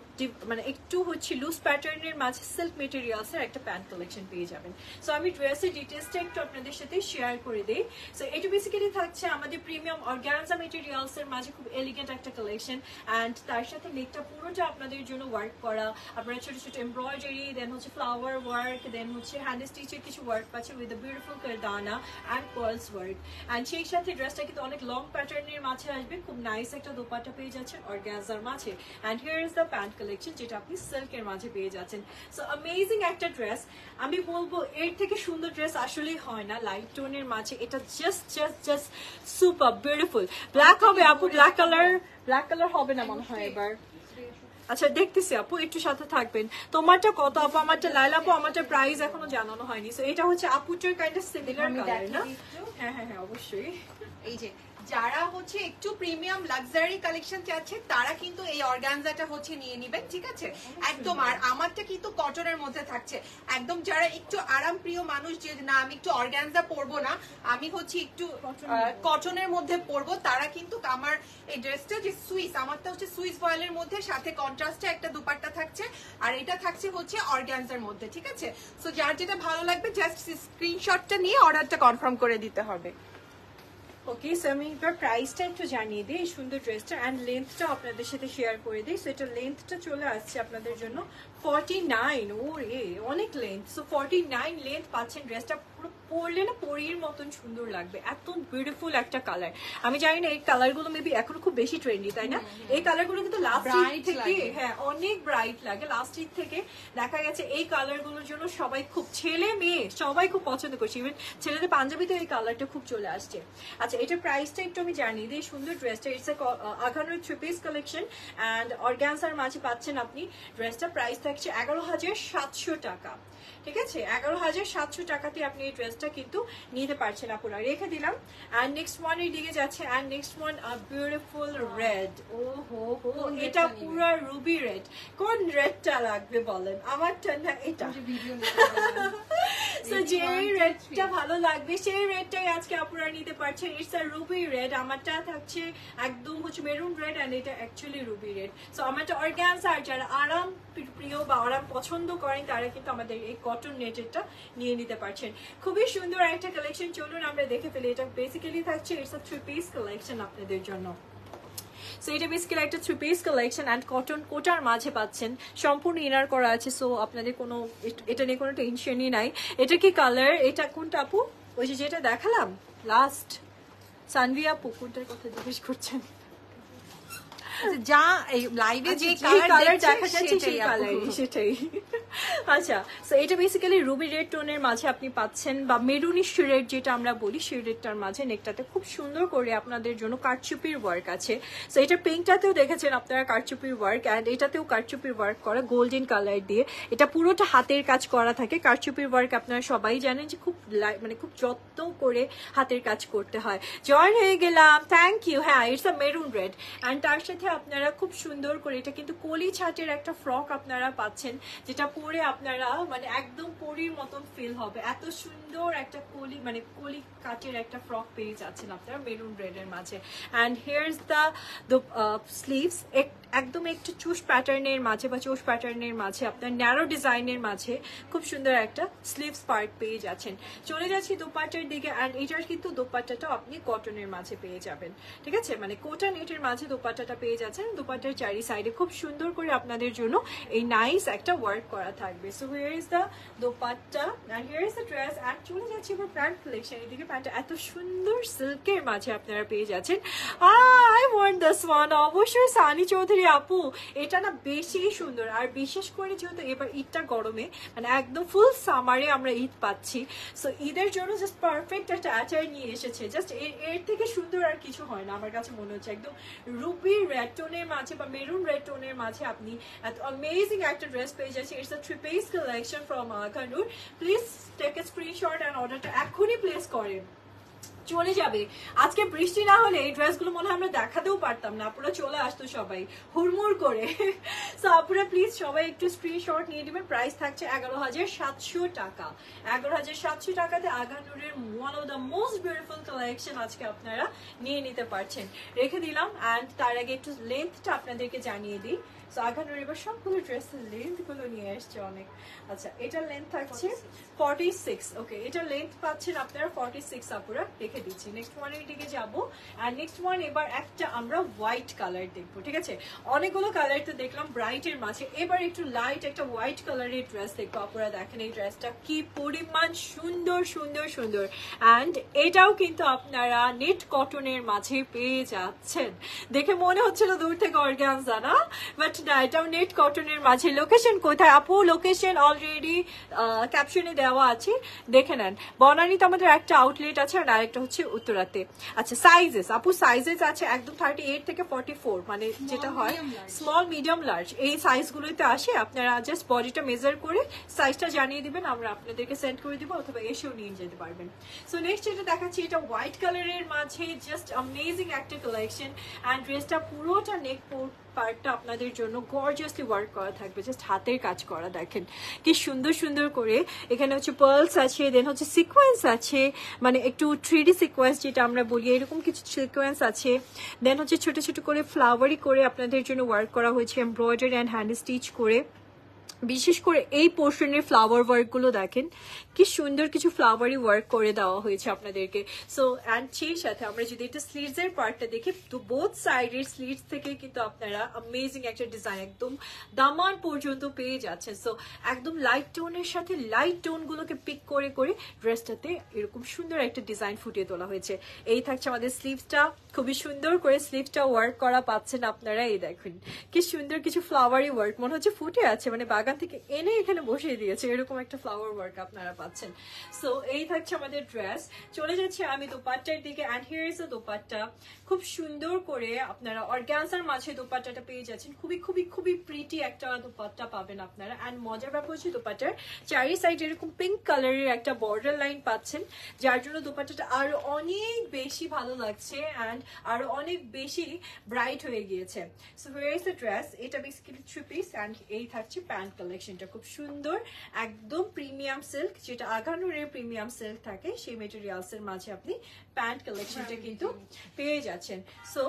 মানে একটু হচ্ছে লুজ প্যাটার্নের মাঝে সিল্ক মেটেরিয়ালসের একটা প্যান্ট কালেকশন পেয়ে যাবেন। সো আমি ড্রেসের ডিটেলসটা একটু আপনাদের সাথে শেয়ার করে দিই। সো এটা বেসিক্যালি থাকছে আমাদের প্রিমিয়াম অর্গানজা মেটেরিয়ালসের মাঝে খুব এলিগেন্ট একটা কালেকশন, অ্যান্ড তার সাথে নেকটা পুরোটা আপনাদের জন্য ওয়ার্ক করা, আপনারা ছোট ছোট এমব্রয়ডারি, দেন হচ্ছে ফ্লাওয়ার ওয়ার্ক, দেন হচ্ছে হ্যান্ড স্টিচের কিছু ওয়ার্ক পাচ্ছে with the beautiful kardana and pearls work. And সেই সাথে ড্রেসটা কিন্তু অনেক লং প্যাটার্নের মাঝে আসবে, খুব নাইস একটা দোপাট্টা পেয়ে যাচ্ছেন অর্গানজার মাঝে। And here is the pant collection, যেটা আপনি সিল্কের মাঝে পেয়ে যাচ্ছেন। সো অ্যামেজিং একটা ড্রেস, আমি বলবো এর থেকে সুন্দর ড্রেস আসলেই হয় না লাইট টোনের মাঝে। এটা জাস্ট সুপার বিউটিফুল। ব্ল্যাক হবে আপু, ব্ল্যাক কালার হবে না মনে হয় এবার। আচ্ছা দেখতেছি আপু, একটু সাথে থাকবেন। তোমারটা কত আপু? আমারটা লাইলা আপু, আমারটা প্রাইস এখনো জানানো হয়নি। সো এটা হচ্ছে আপুটার কাইন্ড অফ সিমিলার কালার না? হ্যাঁ হ্যাঁ হ্যাঁ অবশ্যই। এই যে যারা হচ্ছে একটু প্রিমিয়াম লাক্সারি কালেকশন চাচ্ছে তারা কিন্তু এই অর্গানজাটা হচ্ছে নিয়ে নেবেন, ঠিক আছে একদম। আর আমারটা কিন্তু কটনের মধ্যে থাকছে একদম। যারা একটু আরাম প্রিয় মানুষ, যে না আমি একটু অর্গানজা পরবো না, আমি হচ্ছে একটু কটনের মধ্যে পরবো, তারা কিন্তু আমার এই ড্রেসটা যে সুইস, আমারটা হচ্ছে সুইস ভয়েলের মধ্যে, সাথে কন্ট্রাস্টে একটা দুপাট্টা থাকছে, আর এটা থাকছে হচ্ছে অর্গানজার মধ্যে, ঠিক আছে। সো যার যেটা ভালো লাগবে জাস্ট স্ক্রিনশটটা নিয়ে অর্ডারটা কনফার্ম করে দিতে হবে। ওকে, সো আমি এবার প্রাইসটা একটু জানিয়ে দিই সুন্দর ড্রেসটা, অ্যান্ড লেন্থটা আপনাদের সাথে শেয়ার করে দিই। সো এটা লেন্থটা চলে আসছে আপনাদের জন্য 49। ও রে, অনেক লেন্থ। সো 49 লেন্থ পাচ্ছেন। ড্রেসটা পুরো পরলে না পরীর মতন সুন্দর লাগবে, এত বিউটিফুল একটা কালার। আমি জানি না এই কালারগুলো মেবি এখন খুব বেশি ট্রেন্ডি, তাই না? এই কালারগুলো কিন্তু লাস্ট ঈদ থেকে, হ্যাঁ অনেক ব্রাইট লাগে। লাস্ট ঈদ থেকে দেখা গেছে এই কালারগুলোর জন্য সবাই খুব, ছেলে মেয়ে সবাই খুব পছন্দ করছে। ইভেন ছেলেদের পাঞ্জাবিতে এই কালারটা খুব চলে আসছে। আচ্ছা, এটার প্রাইসটা একটু আমি জানিয়ে দিই। সুন্দর ড্রেসটা, it's a Aghanoor 3 piece collection, and অর্গানজার মাঝে পাচ্ছেন আপনি। ড্রেসটা প্রাইস থাকছে 11,700 টাকা, ঠিক আছে। 11,700 টাকাতে আপনি এই ড্রেসটা ড্রেসটা কিন্তু নিতে পারছেন আপনারা। রেখে দিলাম। অ্যান্ড নেক্সট ওয়ানের দিকে যাচ্ছে। And next one beautiful red. ও হো হো, এটা পুরো রুবি রেড। কোন রেডটা লাগবে বলেন? আমারটা না এটা? সো যে রেডটা ভালো লাগবে সেই রেডটাই আজকে আপনারা নিতে পারছেন। It's a Ruby red. আমারটা থাকছে একদম হচ্ছে মেরুন রেড অ্যান্ড এটা অ্যাকচুয়ালি রুবি রেড। সো আমারটা অর্গানজা, আর যারা আরাম প্রিয় বা আরাম পছন্দ করেন তারা কিন্তু আমাদের এই কটন নেটেরটা নিয়ে নিতে পারছেন। খুবই সুন্দর একটা কালেকশন, চলুন আমরা দেখে ফেলি। এটা বেসিক্যালি থাকছে ইটস আ 3 পিস কালেকশন আপনাদের জন্য। সো এটা বেসিক্যালি একটা 3 পিস কালেকশন অ্যান্ড কটন কোটার মাঝে পাচ্ছেন, সম্পূর্ণ ইনার করা আছে। সো আপনাদের কোনো এটা নিয়ে কোনো টেনশনই নাই। এটা কি কালার? এটা কোনটা আপু? ওই যে যেটা দেখালাম লাস্ট, সানভি আপু কোনটার কথা জিজ্ঞেস করছেন? যা এই লাইভে যে কালার দেখা যাচ্ছে সেই কালারই, সেটাই। আচ্ছা, সো এটা বেসিক্যালি রুবি রেড টোনের মাঝে আপনি পাচ্ছেন, বা মেরুনিশ রেড যেটা আমরা বলি সেই রেডটার মাঝে। নেকটাতে খুব সুন্দর করে আপনাদের জন্য কারচুপির ওয়ার্ক আছে। সো এটা পিঙ্কটাতেও দেখেছেন আপনারা কারচুপির ওয়ার্ক, অ্যান্ড এটাতেও কারচুপির ওয়ার্ক করা গোল্ডেন কালার দিয়ে। এটা পুরোটা হাতের কাজ করা থাকে। কারচুপির ওয়ার্ক আপনারা সবাই জানেন যে খুব মানে খুব যত্ন করে হাতের কাজ করতে হয়। জয়েন হয়ে গেলাম, থ্যাংক ইউ। হ্যাঁ, it's a maroon red and তার সাথে আপনারা খুব সুন্দর করে এটা কিন্তু কলি ছাটের একটা ফ্রক আপনারা পাচ্ছেন, যেটা পরে আপনারা মানে একদম পরীর মতন ফিল হবে। এত সুন্দর একটা কলি মানে কলি কাটের একটা ফ্রক পেয়ে যাচ্ছেন আপনারা মেরুন রেডের মাঝে। অ্যান্ড হিয়ারস দ্য স্লিভস, একদম একটু চুশ প্যাটার্নের মাঝে বা চোশ প্যাটার্নের মাঝে আপনার ন্যারো ডিজাইনের মাঝে খুব সুন্দর একটা স্লিভস পার্ট পেয়ে যাচ্ছেন। চলে যাচ্ছি দোপাট্টার দিকে। অ্যান্ড এটার কিন্তু দোপাট্টাটা আপনি কটনের মাঝে পেয়ে যাবেন, ঠিক আছে? মানে কোটা নেটের মাঝে দোপাট্টাটা পেয়ে যাচ্ছেন। দোপাট্টার চারি সাইডে খুব সুন্দর করে আপনাদের জন্য এই নাইস একটা ওয়ার্ক করা থাকবে। So here is the dupatta and here is the dress. And চলে যাচ্ছি এবার প্যান্ট কালেকশন। এদিকে প্যান্টটা এত সুন্দর সিল্কের মাঝে আপনারা পেয়ে যাচ্ছেন। I want this one. অবশ্যই সানি চৌধুরী আপু, এটা না বেশি সুন্দর। আর বিশেষ করে যেহেতু এবার ঈদটা গরমে মানে একদম ফুল সামারে আমরা ঈদ পাচ্ছি, সো ঈদের জন্য জাস্ট পারফেক্ট একটা অ্যাটায়ার নিয়ে এসেছে। জাস্ট এর থেকে সুন্দর আর কিছু হয় না আমার কাছে মনে হচ্ছে। একদম রুবি রেড টোনের মাঝে বা মেরুন রেড টোনের মাঝে আপনি এত অ্যামেজিং একটা ড্রেস পেয়ে যাচ্ছেন। It's a 3 piece collection from কানুর। Please take a screenshot and অর্ডারটা এখনই প্লেস করেন, চলে যাবে। আজকে বৃষ্টি না হলে এই ড্রেসগুলো মনে হয় আমরা দেখাতেও পারতাম না, আপনারা চলে আসতো সবাই হুড়মুড় করে। সো আপনারা প্লিজ সবাই একটু স্ক্রিনশট নিয়ে নেবেন। প্রাইস থাকছে 11,700 টাকা। 11,700 টাকাতে আগানুরের one of the most beautiful collection আজকে আপনারা নিয়ে নিতে পারছেন। রেখে দিলাম। অ্যান্ড তার আগে একটু লেন্থটা আপনাদেরকে জানিয়ে দিই। সো আগানুর এবার সবগুলো ড্রেসের লেন্থ গুলো নিয়ে আসছে অনেক। আচ্ছা, এটার লেন্থ থাকছে 46। ওকে, এটার লেন্থ পাচ্ছেন আপনারা 46 আপুরা। রেখে দিচ্ছি। নেক্সট ওয়ানের দিকে যাবো। আর নেক্সট ওয়ান এবার একটা আমরা হোয়াইট কালার দেখবো, ঠিক আছে? অনেকগুলো কালার তো দেখলাম ব্রাইটের মাঝে, এবার একটু লাইট একটা হোয়াইট কালারের ড্রেস দেখবো। আপনারা দেখেন এই ড্রেসটা কি পরিমাণ সুন্দর সুন্দর সুন্দর। অ্যান্ড এটাও কিন্তু আপনারা নেট কটনের মাঝে পেয়ে যাচ্ছেন। দেখে মনে হচ্ছিল দূর থেকে অর্গানজা না, বাট না, এটাও নেট কটনের মাঝে। লোকেশন কোথায় আপু? লোকেশন অলরেডি ক্যাপশনে দেওয়া আছে, দেখে নেন। বনানীতে আমাদের একটা আউটলেট আছে আর আরেকটা হচ্ছে উত্তরাতে। আচ্ছা, সাইজেস আপু, সাইজেস আছে একদম 38 থেকে 44, মানে যেটা হয় স্মল মিডিয়াম লার্জ, এই সাইজগুলোতে আসে। আপনারা জাস্ট বডিটা মেজার করে সাইজটা জানিয়ে দিবেন, আমরা আপনাদেরকে সেন্ড করে দিব, অথবা এসেও নিয়ে যেতে পারবেন। সো নেক্সট যেটা দেখাচ্ছি, এটা হোয়াইট কালারের মাঝে জাস্ট অ্যামেজিং একটা কালেকশন। অ্যান্ড ড্রেসটা পুরোটা নেক পার্টটা আপনাদের জন্য গর্জিয়াসলি ওয়ার্ক করা থাকবে, জাস্ট হাতের কাজ করা। দেখেন কি সুন্দর সুন্দর করে এখানে হচ্ছে পার্লস আছে, দেন হচ্ছে সিকোয়েন্স আছে, মানে একটু 3D সিকোয়েন্স যেটা আমরা বলি, এরকম কিছু সিকোয়েন্স আছে। দেন হচ্ছে ছোট ছোট করে ফ্লাওয়ারি করে আপনাদের জন্য ওয়ার্ক করা হয়েছে, এমব্রয়ডারি অ্যান্ড হ্যান্ড স্টিচ করে। বিশেষ করে এই পোর্শনের ফ্লাওয়ার ওয়ার্কগুলো দেখেন কি সুন্দর, কিছু ফ্লাওয়ারি ওয়ার্ক করে দেওয়া হয়েছে আপনাদেরকে। সো অ্যান্ড সেই সাথে আমরা যদি এটা স্লিভসের পার্টটা দেখি, তো বোথ সাইডের স্লিভস থেকে কিন্তু আপনারা অ্যামেজিং একটা ডিজাইন একদম দামান পর্যন্ত পেয়ে যাচ্ছেন। সো একদম লাইট টোনের সাথে লাইট টোনগুলোকে পিক করে করে ড্রেসটাতে এরকম সুন্দর একটা ডিজাইন ফুটিয়ে তোলা হয়েছে। এই থাকছে আমাদের স্লিভসটা, খুবই সুন্দর করে স্লিভসটা ওয়ার্ক করা পাচ্ছেন আপনারা। এই দেখুন কি সুন্দর কিছু ফ্লাওয়ারি ওয়ার্ক, মনে হচ্ছে ফুটে আছে, মানে বাগান বাগান থেকে এনে এখানে বসিয়ে দিয়েছে, এরকম একটা ফ্লাওয়ার ওয়ার্ক আপনারা পাচ্ছেন। সো এই থাকছে আমাদের ড্রেস। চলে যাচ্ছে আমি দোপাট্টার দিকে। And here is the dupatta. খুব সুন্দর করে আপনারা অর্গানজার মাঝে দোপাট্টাটা পেয়ে যাচ্ছেন। খুবই খুবই খুবই প্রিটি একটা দোপাট্টা পাবেন আপনারা। অ্যান্ড মজার ব্যাপার হচ্ছে দোপাট্টার চারি সাইড এরকম পিঙ্ক কালারের একটা বর্ডার লাইন পাচ্ছেন, যার জন্য দোপাট্টাটা আরো অনেক বেশি ভালো লাগছে অ্যান্ড আরো অনেক বেশি ব্রাইট হয়ে গিয়েছে। So here is the dress. এটা বেসিক্যালি 3 পিস অ্যান্ড এই থাকছে প্যান্ট কালেকশনটা। খুব সুন্দর একদম প্রিমিয়াম সিল্ক, যেটা আগানুরের প্রিমিয়াম সিল্ক থাকে সেই মেটেরিয়ালস এর মাঝে আপনি প্যান্ট কালেকশনটা কিন্তু পেয়ে যাচ্ছেন। সো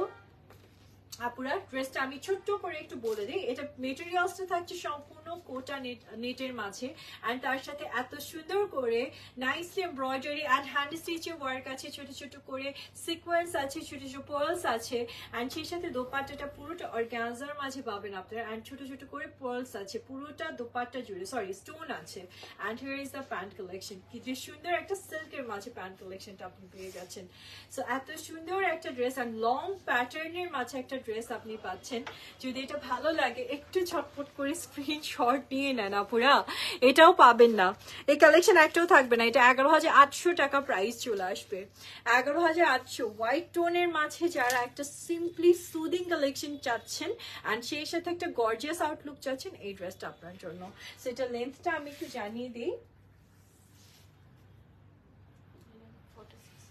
আপুরা ড্রেসটা আমি ছোট্ট করে একটু বলে দিই। এটা মেটেরিয়ালসটা থাকছে সম্পূর্ণ কোটা নেটের মাঝে অ্যান্ড তার সাথে এত সুন্দর করে নাইসলি এমব্রয়ডারি অ্যান্ড হ্যান্ড স্টিচের ওয়ার্ক আছে, ছোট ছোট করে সিকোয়েন্স আছে, ছোট ছোট পার্লস আছে অ্যান্ড সেই সাথে দোপাট্টাটা পুরোটা অর্গানজার মাঝে পাবেন আপনারা অ্যান্ড ছোট ছোট করে পার্লস আছে পুরোটা দোপাট্টা জুড়ে, সরি স্টোন আছে। And here is the pant collection. কি যে সুন্দর একটা সিল্কের মাঝে প্যান্ট কালেকশনটা আপনি পেয়ে যাচ্ছেন। সো এত সুন্দর একটা ড্রেস অ্যান্ড লং প্যাটার্নের মাঝে একটা ড্রেস আপনি পাচ্ছেন। যদি এটা ভালো লাগে একটু ঝটপট করে স্ক্রিনশট নিয়ে নেন আপুরা, এটাও পাবেন না, এই কালেকশন একটাও থাকবে না। এটা 11,800 টাকা প্রাইস চলে আসবে, 11,800। হোয়াইট টোনের মাঝে যারা একটা সিম্পলি সুদিং কালেকশন চাচ্ছেন অ্যান্ড সেই সাথে একটা গর্জিয়াস আউটলুক চাচ্ছেন, এই ড্রেসটা আপনার জন্য। সেটা লেন্থটা আমি একটু জানিয়ে দিই।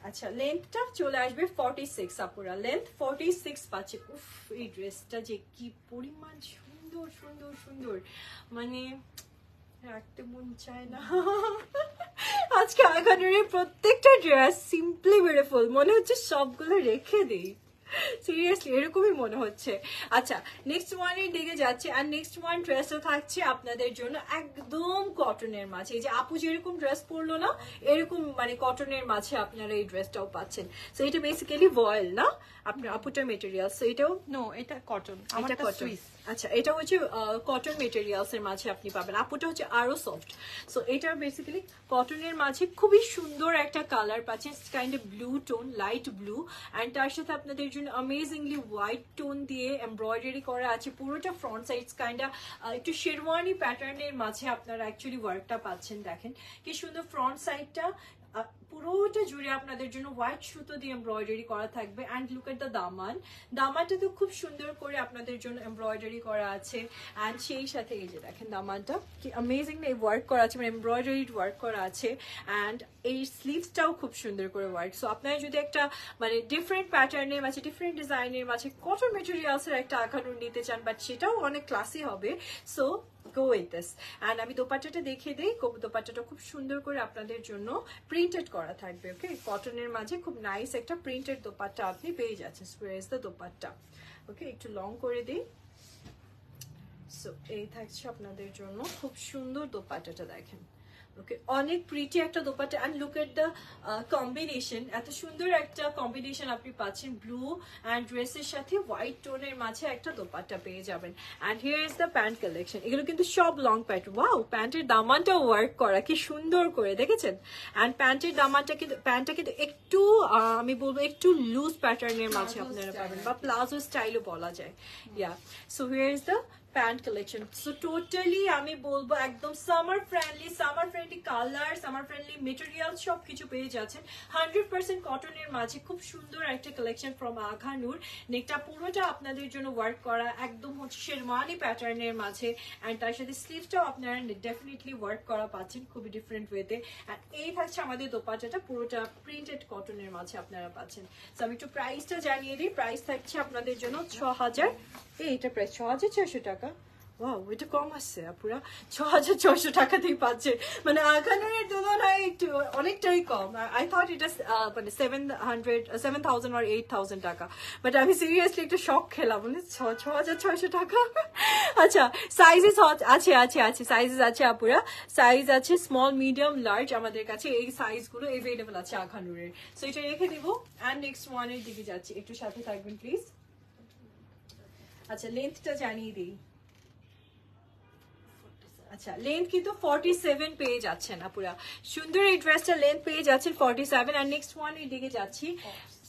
আচ্ছা লেন্থটা চলে আসবে 46 আপুরা, লেন্থ 46 পাচ্ছে। উফ এই ড্রেসটা যে কি পরিমাণ সুন্দর সুন্দর সুন্দর, মানে রাখতে মন চায় না। আজকে আগানুরের প্রত্যেকটা ড্রেস সিম্পলি বিউটিফুল, মনে হচ্ছে সবগুলো রেখে দেই, সিরিয়াসলি এরকমই মনে হচ্ছে। আচ্ছা নেক্সট ওয়ানের দিকে যাচ্ছে আর নেক্সট ওয়ান ড্রেসটা থাকছে আপনাদের জন্য একদম কটনের মাঝে। এই যে আপু যেরকম ড্রেস পরলো না, এরকম মানে কটনের মাঝে আপনারা এই ড্রেসটাও পাচ্ছেন। সো এটা বেসিক্যালি ভয়েল না আপনার আপুটার মেটেরিয়াল। সো এটাও নো, এটা কটন, এটা কটন। আচ্ছা এটা হচ্ছে কটন মেটেরিয়ালস এর মাঝে আপনি পাবেন। আপুটা হচ্ছে আরো সফট। সো এটা বেসিক্যালি কটনের মাঝে খুবই সুন্দর একটা কালার পাচ্ছেন, kind of blue tone, light blue and তার সাথে আপনাদের জন্য অ্যামেজিংলি হোয়াইট টোন দিয়ে এমব্রয়ডারি করা আছে পুরোটা ফ্রন্ট সাইডস, কাইন্ড অফ একটু শেরওয়ানি প্যাটার্নের মাঝে আপনারা অ্যাকচুয়ালি ওয়ার্কটা পাচ্ছেন। দেখেন কি সুন্দর ফ্রন্ট সাইডটা পুরোটা জুড়ে আপনাদের জন্য হোয়াইট সুতো দিয়ে এমব্রয়ডারি করা থাকবে। অ্যান্ড লুক এট দ্য দামান, দামানটা তো খুব সুন্দর করে আপনাদের জন্য এমব্রয়ডারি করা আছে অ্যান্ড সেই সাথে এই যে দেখেন দামানটা কি অ্যামেজিংলি ওয়ার্ক করা আছে, মানে এমব্রয়ডারি ওয়ার্ক করা আছে অ্যান্ড এই স্লিভসটাও খুব সুন্দর করে ওয়ার্ক। সো আপনারা যদি একটা মানে ডিফারেন্ট প্যাটার্নের মাঝে ডিফারেন্ট ডিজাইনের মাঝে কটন মেটেরিয়ালসের একটা আকানুর নিতে চান, বাট সেটাও অনেক ক্লাসি হবে, so go with this. and আমি দোপাট্টাটা দেখিয়ে দিই। দোপাট্টাটা খুব সুন্দর করে আপনাদের জন্য প্রিন্টেড করা থাকবে। ওকে কটনের মাঝে খুব নাইস একটা প্রিন্টেড দোপাট্টা আপনি পেয়ে যাচ্ছেন। Where is the dupatta? ওকে একটু লং করে দিই। সো এই থাকছে আপনাদের জন্য খুব সুন্দর দোপাট্টাটা, দেখেন ওকে অনেক প্রিটি একটা dupatta and look at the combination, এত সুন্দর একটা কম্বিনেশন আপনি পাচ্ছেন ব্লু অ্যান্ড ড্রেসের সাথে হোয়াইট টোনের মাঝে একটা দোপাট্টা পেয়ে যাবেন। And here is the pant collection. এগুলো কিন্তু সব লং প্যান্ট। ওয়াও প্যান্টের দামানটা ওয়ার্ক করা কি সুন্দর করে দেখেছেন। অ্যান্ড প্যান্টের দামানটা কিন্তু প্যান্টটা কিন্তু একটু আমি বলবো একটু লুজ প্যাটার্নের মাঝে আপনারা পাবেন বা প্লাজো স্টাইলও বলা যায়। Yeah so here is the pant collection. So totally আমি বলবো একদম summer friendly colour, summer friendly material সবকিছু পেয়ে যাচ্ছেন। 100% কটনের মাঝে খুব সুন্দর একটা কালেকশন ফ্রম আঘানুর। নেকটা পুরোটা আপনাদের জন্য ওয়ার্ক করা একদম হচ্ছে শেরওয়ানি প্যাটার্নের মাঝে অ্যান্ড তার সাথে স্লিভটাও আপনারা ডেফিনেটলি ওয়ার্ক করা পাচ্ছেন খুবই ডিফারেন্ট ওয়েতে। অ্যান্ড এই থাকছে আমাদের দোপাট্টাটা পুরোটা প্রিন্টেড কটনের মাঝে আপনারা পাচ্ছেন। সো আমি একটু প্রাইসটা জানিয়ে দিই। প্রাইস থাকছে আপনাদের জন্য 6,000, এইটা প্রাইস 6,600 টাকা। ওয়াও এটা কম আসছে আপুরা, 6,600 টাকাতেই পাচ্ছে, মানে আঘানুরের তুলনায় একটু অনেকটাই কম। আই থট এটা মানে 7,000 or 8,000 টাকা, বাট আমি সিরিয়াসলি একটা শক খেলাম, মানে 6,600 টাকা। আচ্ছা সাইজেস আছে আছে আছে সাইজেস আছে আপুরা, সাইজ আছে স্মল মিডিয়াম লার্জ, আমাদের কাছে এই সাইজগুলো এভেলেবল আছে আঘানুরের। সো এটা রেখে দেবো অ্যান্ড নেক্সট ওয়ানের দিকে যাচ্ছি, একটু সাথে থাকবেন প্লিজ। আচ্ছা লেন্থটা জানিয়ে দিই। আচ্ছা লেন্থ কিন্তু 47 পেয়ে যাচ্ছেন আপুরা, সুন্দর এই ড্রেসটা লেন্থ পেয়ে যাচ্ছেন 47। আর নেক্সট ওয়ান এর দিকে যাচ্ছি।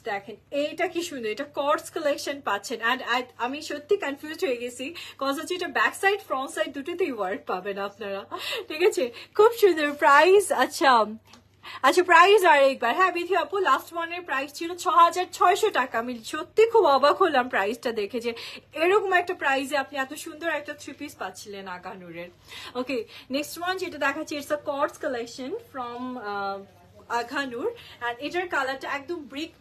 দেখেন এইটা কি সুন্দর, এটা কর্ডস কালেকশন পাচ্ছেন। অ্যান্ড আমি সত্যি কনফিউজ হয়ে গেছি, কজ হচ্ছে এটা ব্যাক সাইড ফ্রন্ট সাইড দুটোতেই ওয়ার্ক পাবেন আপনারা, ঠিক আছে? খুব সুন্দর প্রাইস। আচ্ছা প্রাইস আর একবার, হ্যাঁ বিথি আপু, লাস্ট ওয়ানের প্রাইস ছিল 6,600 টাকা। আমি সত্যি খুব অবাক হলাম প্রাইসটা দেখে, যে এরকম একটা প্রাইসে আপনি এত সুন্দর একটা 3 পিস পাচ্ছিলেন আগানুরের। ওকে, নেক্সট ওয়ান যেটা দেখাচ্ছি, it's a cords collection from Aghanoor. And এটার কালারটা একদম ব্রিক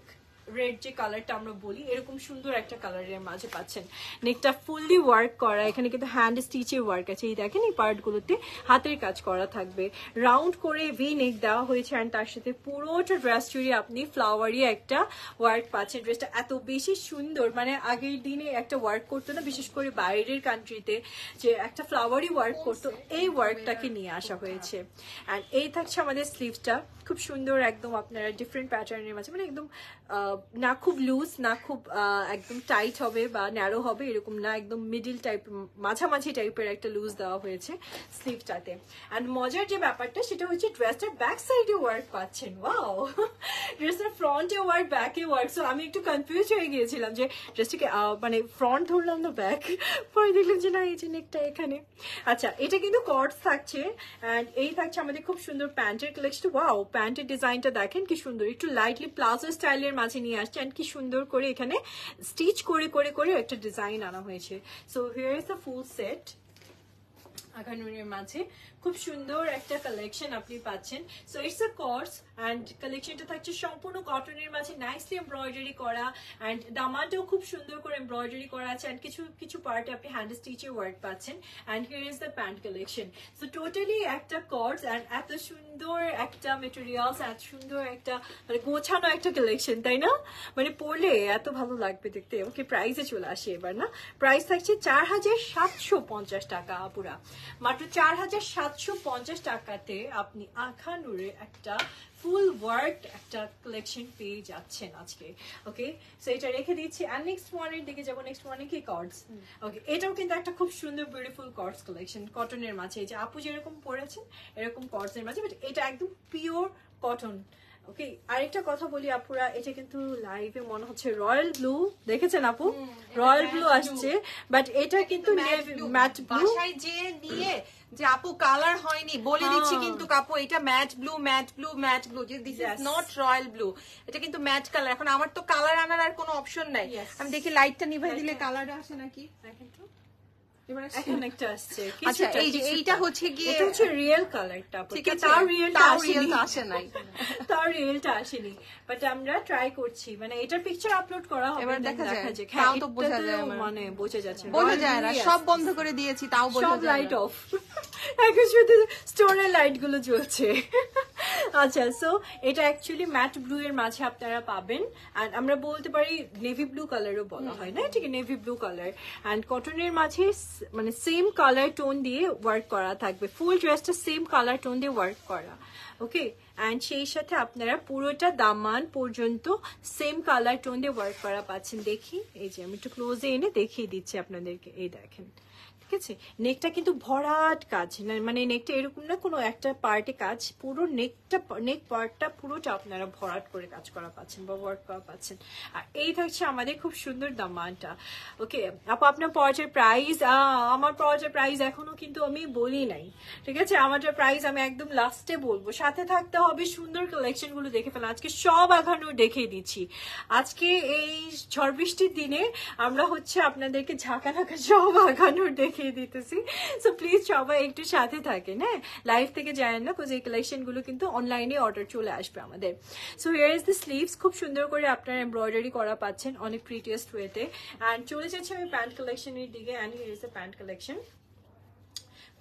রেড যে কালারটা আমরা বলি, এরকম সুন্দর একটা কালারের মাঝে পাচ্ছেন। নেকটা ফুললি ওয়ার্ক করা, এখানে কিন্তু হ্যান্ড স্টিচের ওয়ার্ক আছে। এই দেখেন এই পার্টগুলোতে হাতের কাজ করা থাকবে, রাউন্ড করে ভি নেক দেওয়া হয়েছে। অ্যান্ড তার সাথে পুরোটা ড্রেস জুড়ে আপনি ফ্লাওয়ারি একটা ওয়ার্ক পাচ্ছেন। ড্রেসটা এত বেশি সুন্দর, মানে আগের দিনে একটা ওয়ার্ক করতো না, বিশেষ করে বাইরের কান্ট্রিতে, যে একটা ফ্লাওয়ারি ওয়ার্ক করতো, এই ওয়ার্কটাকে নিয়ে আসা হয়েছে। অ্যান্ড এই থাকছে আমাদের স্লিভসটা, খুব সুন্দর একদম আপনারা ডিফারেন্ট প্যাটার্নের মাঝে, মানে একদম না খুব লুজ না খুব একদম টাইট হবে বা ন্যারো হবে এরকম না, একদম মিডিল টাইপ, মাঝামাঝি টাইপের একটা লুজ দেওয়া হয়েছে স্লিভটাতে। অ্যান্ড মজার যে ব্যাপারটা সেটা হচ্ছে ড্রেসটার ব্যাক সাইডে ওয়ার্ক পাচ্ছেন। ওয়াও, ড্রেসটার ফ্রন্টে ওয়ার্ক ব্যাকে ওয়ার্ক। সো আমি একটু কনফিউজ হয়ে গিয়েছিলাম যে ড্রেসটাকে মানে ফ্রন্ট ধরলাম না ব্যাক, পরে দেখলাম যে না এই যে নেকটা এখানে। আচ্ছা, এটা কিন্তু কর্ডস থাকছে। অ্যান্ড এই থাকছে আমাদের খুব সুন্দর প্যান্টের কালেকশন। ওয়াও, প্যান্টের ডিজাইনটা দেখেন কি সুন্দর, একটু লাইটলি প্লাজো স্টাইলের মাঝে নিয়ে আসছে। অ্যান্ড কি সুন্দর করে এখানে স্টিচ করে করে করে একটা ডিজাইন আনা হয়েছে। So here is the full set আঘানুরের মাঝে, খুব সুন্দর একটা কালেকশন আপনি পাচ্ছেন। So it's a cords and কালেকশনটা থাকছে সম্পূর্ণ কটনের মাঝে, নাইসলি এমব্রয়ডারি করা। অ্যান্ড দামানটাও খুব সুন্দর করে এমব্রয়ডারি করা আছে। অ্যান্ড কিছু কিছু পার্টে আপনি হ্যান্ড স্টিচের ওয়ার্ক পাচ্ছেন। And here is the pant collection. So totally একটা কোর্স অ্যান্ড এত সুন্দর একটা মেটেরিয়ালস, এত সুন্দর একটা মানে গোছানো একটা কালেকশন, তাই না? মানে পরলে এত ভালো লাগবে দেখতে। ওকে, প্রাইসে চলে আসে এবার না। প্রাইস থাকছে 4,750 টাকা আপুরা, মাত্র 4,750 টাকাতে আপনি আঘানুরে একটা ফুল ওয়ার্ক একটা কালেকশন পেয়ে যাচ্ছেন আজকে। ওকে, সো এটা রেখে দিচ্ছি। আর নেক্সট ওয়ানের দিকে যাবো। নেক্সট ওয়ানে কি কর্ডস। ওকে, এটাও কিন্তু একটা খুব সুন্দর বিউটিফুল কর্ডস কালেকশন কটনের মাঝে। এই যে আপু যেরকম পরেছেন এরকম কর্ডসের মাঝে, বাট এটা একদম পিওর কটন। ওকে, আরেকটা কথা বলি আপুরা, এটা কিন্তু লাইভে মনে হচ্ছে রয়্যাল ব্লু, দেখেছেন আপু? রয়্যাল ব্লু আসছে, বাট এটা কিন্তু ম্যাট ব্লু। বাসায় যে নিয়ে যে আপু কালার হয়নি বলে দিচ্ছি, কিন্তু আপু এটা matte blue, matte blue, matte blue, যে this is not royal blue, এটা কিন্তু ম্যাট কালার। এখন আমার তো কালার আনার আর কোনো অপশন নাই। আমি দেখি লাইটটা নিভাই দিলে কালার আসে নাকি। দেখেন তো, এখন একটা আসছে। আচ্ছা, এই যে এইটা হচ্ছে গিয়ে এটা হচ্ছে রিয়েল কালারটা, ঠিক আছে, তাও রিয়েলটা আসে নাই, তাও রিয়েলটা আসেনি, বাট আমরা ট্রাই করছি। মানে এটার পিকচার আপলোড করা হবে, এবার দেখা যায়, হ্যাঁ, তাও তো বোঝা যায়, মানে বোঝা যাচ্ছে, বোঝা যায় না, সব বন্ধ করে দিয়েছি তাও বোঝা সব যায় না। লাইট অফ, এখন শুধু স্টোরের লাইট গুলো জ্বলছে। আচ্ছা, সো এটা অ্যাকচুয়ালি ম্যাট ব্লু এর মাঝে আপনারা পাবেন। অ্যান্ড আমরা বলতে পারি নেভি ব্লু কালারও বলা হয় না, ঠিক আছে, নেভি ব্লু কালার। অ্যান্ড কটনের মাঝে মানে সেম কালার টোন দিয়ে ওয়ার্ক করা থাকবে, ফুল ড্রেসটা সেম কালার টোন দিয়ে ওয়ার্ক করা। ওকে, অ্যান্ড সেই সাথে আপনারা পুরোটা দামান পর্যন্ত সেম কালার টোন দিয়ে ওয়ার্ক করা পাচ্ছেন। দেখি, এই যে আমি একটু ক্লোজে এনে দেখিয়ে দিচ্ছি আপনাদেরকে, এই দেখেন, ঠিক আছে? নেকটা কিন্তু ভরাট কাজ, মানে নেকটা এরকম না কোনো একটা পার্টে কাজ, পুরো নেক পার্টটা পুরোটা আপনারা ভরাট করে কাজ করা পাচ্ছেন বা ওয়ার্ক করা পাচ্ছেন। আর এই থাকছে আমাদের খুব সুন্দর দামানটা। ওকে আপু, আপনার পর্যার প্রাইস, আমার পর্যার প্রাইস এখনো কিন্তু আমি বলি নাই, ঠিক আছে? আমাদের প্রাইস আমি একদম লাস্টে বলবো, সাথে থাকতে হবে, সুন্দর কালেকশন গুলো দেখে ফেলা। আজকে সব আঘানুর দেখিয়ে দিচ্ছি। আজকে এই ঝড় বৃষ্টির দিনে আমরা হচ্ছে আপনাদেরকে ঝাঁকা ঢাকা সব আঘানুর দেখিয়ে দিতেছি। সো প্লিজ সবাই একটু সাথে থাকেন, হ্যাঁ, লাইভ থেকে জানেন না, এই কালেকশন গুলো কিন্তু অনলাইনে অর্ডার চলে আসবে আমাদের। So here is the sleeves, খুব সুন্দর করে আপনারা এমব্রয়ডারি করা পাচ্ছেন অনেক প্রিটিয়েস্ট ওয়েতে। অ্যান্ড চলে যাচ্ছে আমি প্যান্ট কালেকশনের দিকে। And here is the pant collection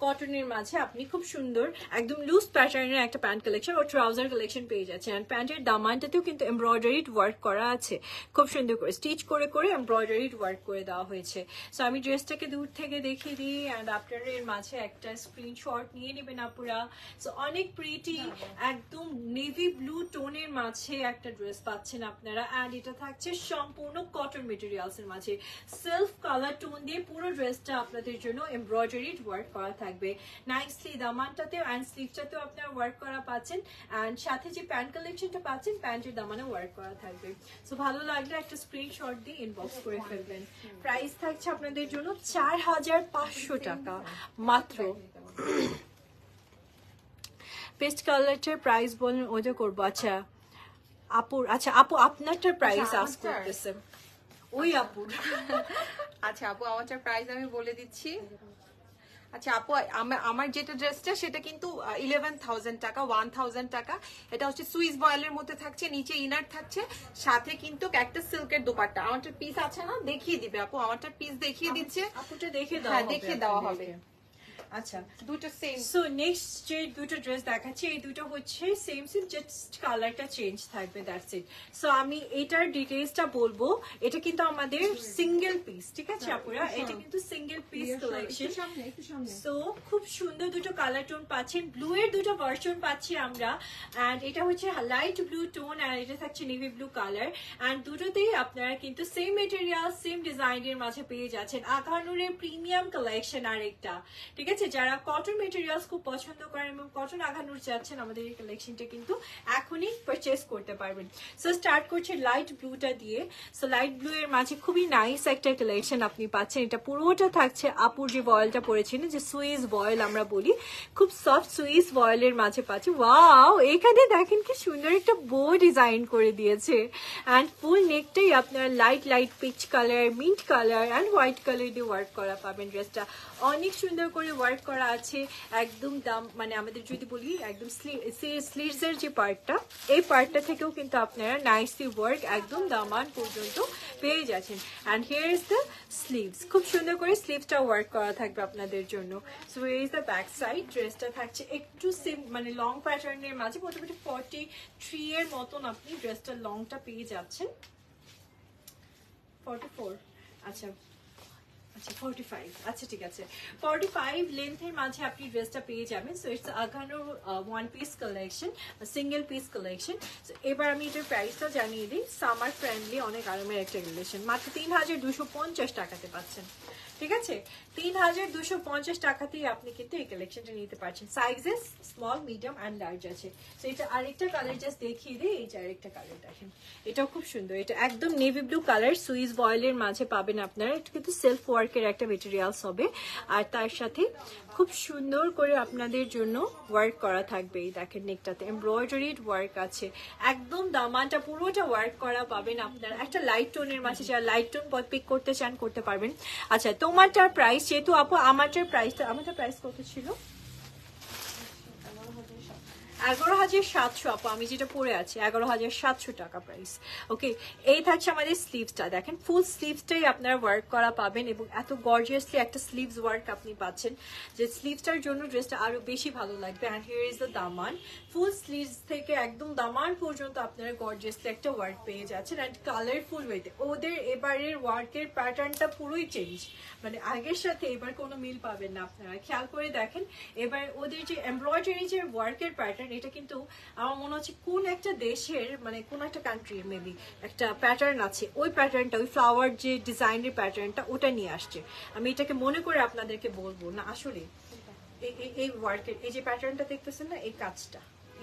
কটনের মাঝে আপনি খুব সুন্দর একদম লুজ প্যাটার্নের একটা প্যান্ট কালেকশন ও ট্রাউজার কালেকশন পেয়ে যাচ্ছেন। অ্যান্ড প্যান্টের দামানটাতেও কিন্তু এমব্রয়ডারিড ওয়ার্ক করা আছে, খুব সুন্দর করে স্টিচ করে করে এমব্রয়ডারিড ওয়ার্ক করে দেওয়া হয়েছে। সো আমি ড্রেসটাকে দূর থেকে দেখিয়ে দিই, অ্যান্ড আপনারা এর মাঝে একটা স্ক্রিনশট নিয়ে নেবেন আপুরা। সো অনেক প্রিটি একদম নেভি ব্লু টোনের মাঝে একটা ড্রেস পাচ্ছেন আপনারা। অ্যান্ড এটা থাকছে সম্পূর্ণ কটন মেটেরিয়ালস এর মাঝে, সেলফ কালার টোন দিয়ে পুরো ড্রেসটা আপনাদের জন্য এমব্রয়ডারিড ওয়ার্ক করা থাকে। থাকবে নাইসলি দামানটাতেও অ্যান্ড স্লিভটাতেও আপনারা ওয়ার্ক করা পাচ্ছেন অ্যান্ড সাথে যে প্যান্ট কালেকশনটা পাচ্ছেন প্যান্টের দামানে ওয়ার্ক করা থাকবে। সো ভালো লাগলে একটা স্ক্রিনশট দিয়ে ইনবক্স করে ফেলবেন। প্রাইস থাকছে আপনাদের জন্য 4500 টাকা মাত্র। পেস্ট কালারটার প্রাইস বলেন ওইটা করবো। আচ্ছা আপুর, আচ্ছা আপু আপনারটার প্রাইস আস্ক করতেছে ওই আপুর। আচ্ছা আপু আমারটার প্রাইস আমি বলে দিচ্ছি। আচ্ছা আপু আমার যেটা ড্রেসটা সেটা কিন্তু 11,000 টাকা, 1,000 টাকা। এটা হচ্ছে সুইস বয়েলের মধ্যে থাকছে, নিচে ইনার থাকছে, সাথে কিন্তু একটা সিল্কের দোপাট্টা। আমারটা পিস আছে না, দেখিয়ে দিবে আপু, আমারটা পিস দেখিয়ে দিচ্ছে। আপুটা দেখে দাও, হ্যাঁ দেখিয়ে দেওয়া হবে। আচ্ছা দুটো সেম। সো নেক্সট যে দুটো ড্রেস দেখাচ্ছি এই দুটো হচ্ছে সেম জাস্ট কালারটা চেঞ্জ থাকবে, দ্যাটস ইট। সো আমি এটার ডিটেইলসটা বলবো। এটা কিন্তু আমাদের সিঙ্গেল পিস, ঠিক আছে আপুরা, এটা কিন্তু সিঙ্গেল পিস কালেকশন। সো খুব সুন্দর দুটো কালার টোন পাচ্ছেন, ব্লু এর দুটো ভার্সন পাচ্ছি আমরা। এন্ড এটা হচ্ছে লাইট ব্লু টোন আর এটা থাকছে নেভি ব্লু কালার। এন্ড দুটোতেই আপনারা কিন্তু সেম মেটেরিয়াল সেম ডিজাইনের মাঝে পেয়ে যাচ্ছেন। আকানুরের প্রিমিয়াম কালেকশন আর একটা, ঠিক আছে। যারা কটন মেটেরিয়ালস খুব পছন্দ করেন এবং কটন আঘানুর চাচ্ছেন আমাদের এই কালেকশনটা কিন্তু এখনই পারচেজ করতে পারবেন। সো স্টার্ট করছে লাইট ব্লুটা দিয়ে। সো লাইট ব্লু এর মাঝে খুবই নাইস একটা কালেকশন আপনি পাচ্ছেন। এটা পুরোটা থাকছে আপুর যে বয়েলটা পরেছেন, যে সুইস বয়েল আমরা বলি, খুব সফট সুইস বয়েলের মাঝে পাচ্ছি। ওয়াও, এখানে দেখেন কি সুন্দর একটা বো ডিজাইন করে দিয়েছে। অ্যান্ড ফুল নেকটাই আপনার light light peach colour, mint colour and white colour দিয়ে ওয়ার্ক করা পাবেন। ড্রেসটা অনেক সুন্দর করে ওয়ার্ক করা আছে একদম। দাম মানে আমাদের যদি বলি একদম স্লিভস এর যে পার্টটা, এই পার্টটা থেকেও কিন্তু আপনারা নাইসলি ওয়ার্ক একদম দামান পর্যন্ত পেয়ে যাচ্ছেন। And here is the sleeves, খুব সুন্দর করে স্লিভসটা ওয়ার্ক করা থাকবে আপনাদের জন্য। So here is the back side. ড্রেসটা থাকছে একটু মানে লং প্যাটার্নের মাঝে, মোটামুটি 43 এর মতন আপনি ড্রেসটার লংটা পেয়ে যাচ্ছেন। 44, আচ্ছা আচ্ছা 45, আচ্ছা ঠিক আছে 45 লেন্থের মাঝে আপনি ড্রেসটা পেয়ে যাবেন। সো ইটস আগানোর one piece collection, single piece collection. এবার আমি এটার প্রাইসটা জানিয়ে দিই। সামার ফ্রেন্ডলি অনেক আরামের একটা কালেকশন, মাত্র 3250 টাকাতে পাচ্ছেন, ঠিক আছে। 3250 টাকাতেই আপনি কিন্তু এই কালেকশনটা নিতে পারছেন। Sizes small, medium and large আছে। তো এটা আরেকটা কালার জাস্ট দেখিয়ে দিই। এই যে আরেকটা কালার দেখেন, এটাও খুব সুন্দর। এটা একদম নেভি ব্লু কালার, সুইস বয়েলের মাঝে পাবেন আপনারা। এটা কিন্তু সেলফ ওয়ার্কের একটা মেটেরিয়ালস হবে আর তার সাথে খুব সুন্দর করে আপনাদের জন্য ওয়ার্ক করা থাকবে। এই দেখেন নেকটাতে এমব্রয়ডারিড ওয়ার্ক আছে, একদম দামানটা পুরোটা ওয়ার্ক করা পাবেন আপনারা। একটা লাইট টোনের মাঝে, যারা লাইট টোন পিক করতে চান করতে পারবেন। আচ্ছা তোমারটার প্রাইস যেহেতু আপু, আমারটার প্রাইস কত ছিল? 11,700 আপু, আমি যেটা পরে আছি 11,700 টাকা প্রাইস। ওকে, এই থাকছে আমাদের স্লিভসটা। দেখেন ফুল স্লিভসটাই আপনারা ওয়ার্ক করা পাবেন এবং এত গর্জিয়াসলি একটা স্লিভস ওয়ার্ক আপনি পাচ্ছেন যে স্লিভসটার জন্য ড্রেসটা আরো বেশি ভালো লাগবে। And here is the Daman, full sleeves থেকে একদম দামান পর্যন্ত আপনারা গর্জিয়াসলি একটা ওয়ার্ক পেয়ে যাচ্ছেন অ্যান্ড কালারফুল ওয়েতে। ওদের এবারের ওয়ার্কের প্যাটার্নটা পুরোই চেঞ্জ, মানে আগের সাথে এবার কোনো মিল পাবেন না। আপনারা খেয়াল করে দেখেন এবার ওদের যে এমব্রয়ডারি যে ওয়ার্কের প্যাটার্ন, এটা কিন্তু আমার মনে হচ্ছে কোন একটা দেশের, মানে কোন একটা কান্ট্রির মেবি একটা প্যাটার্ন আছে, ওই প্যাটার্নটা, ওই ফ্লাওয়ার যে ডিজাইনের প্যাটার্নটা ওটা নিয়ে আসছে। আমি এটাকে মনে করে আপনাদেরকে বলবো না, আসলে এই ওয়ার্কের এই যে প্যাটার্নটা দেখতেছেন না, এই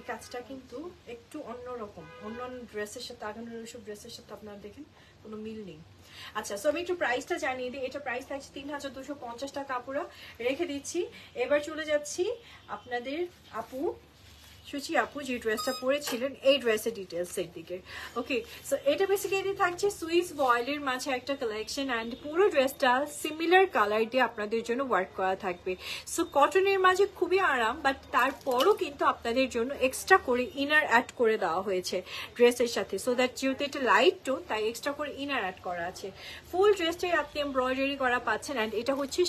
কাজটা কিন্তু একটু অন্যরকম, অন্যান্য ড্রেসের সাথে, আগানোর ওইসব ড্রেসের সাথে আপনারা দেখেন কোনো মিল নেই। আচ্ছা, সো আমি একটু প্রাইসটা জানিয়ে দিই। এটা প্রাইস থাকছে 3250 টাকা আপুরা রেখে দিচ্ছি। এবার চলে যাচ্ছি আপনাদের আপু সুচি আপু যে ড্রেসটা পরেছিলেন এই ড্রেসের ডিটেলস এর দিকে। ওকে, সো এটা বেসিক্যালি থাকছে সুইস বয়েলের মাঝে একটা কালেকশন অ্যান্ড পুরো ড্রেসটা সিমিলার কালার দিয়ে আপনাদের জন্য ওয়ার্ক করা থাকবে। সো কটনের মাঝে খুবই আরাম, বাট তারপরও কিন্তু আপনাদের জন্য এক্সট্রা করে ইনার অ্যাড করে দেওয়া হয়েছে ড্রেসের সাথে। সো দ্যাট যেহেতু এটা লাইট টোন, তাই এক্সট্রা করে ইনার অ্যাড করা আছে। ফুল ড্রেসটাই আপনি এমব্রয়ডারি করা পাচ্ছেন অ্যান্ড এটা হচ্ছে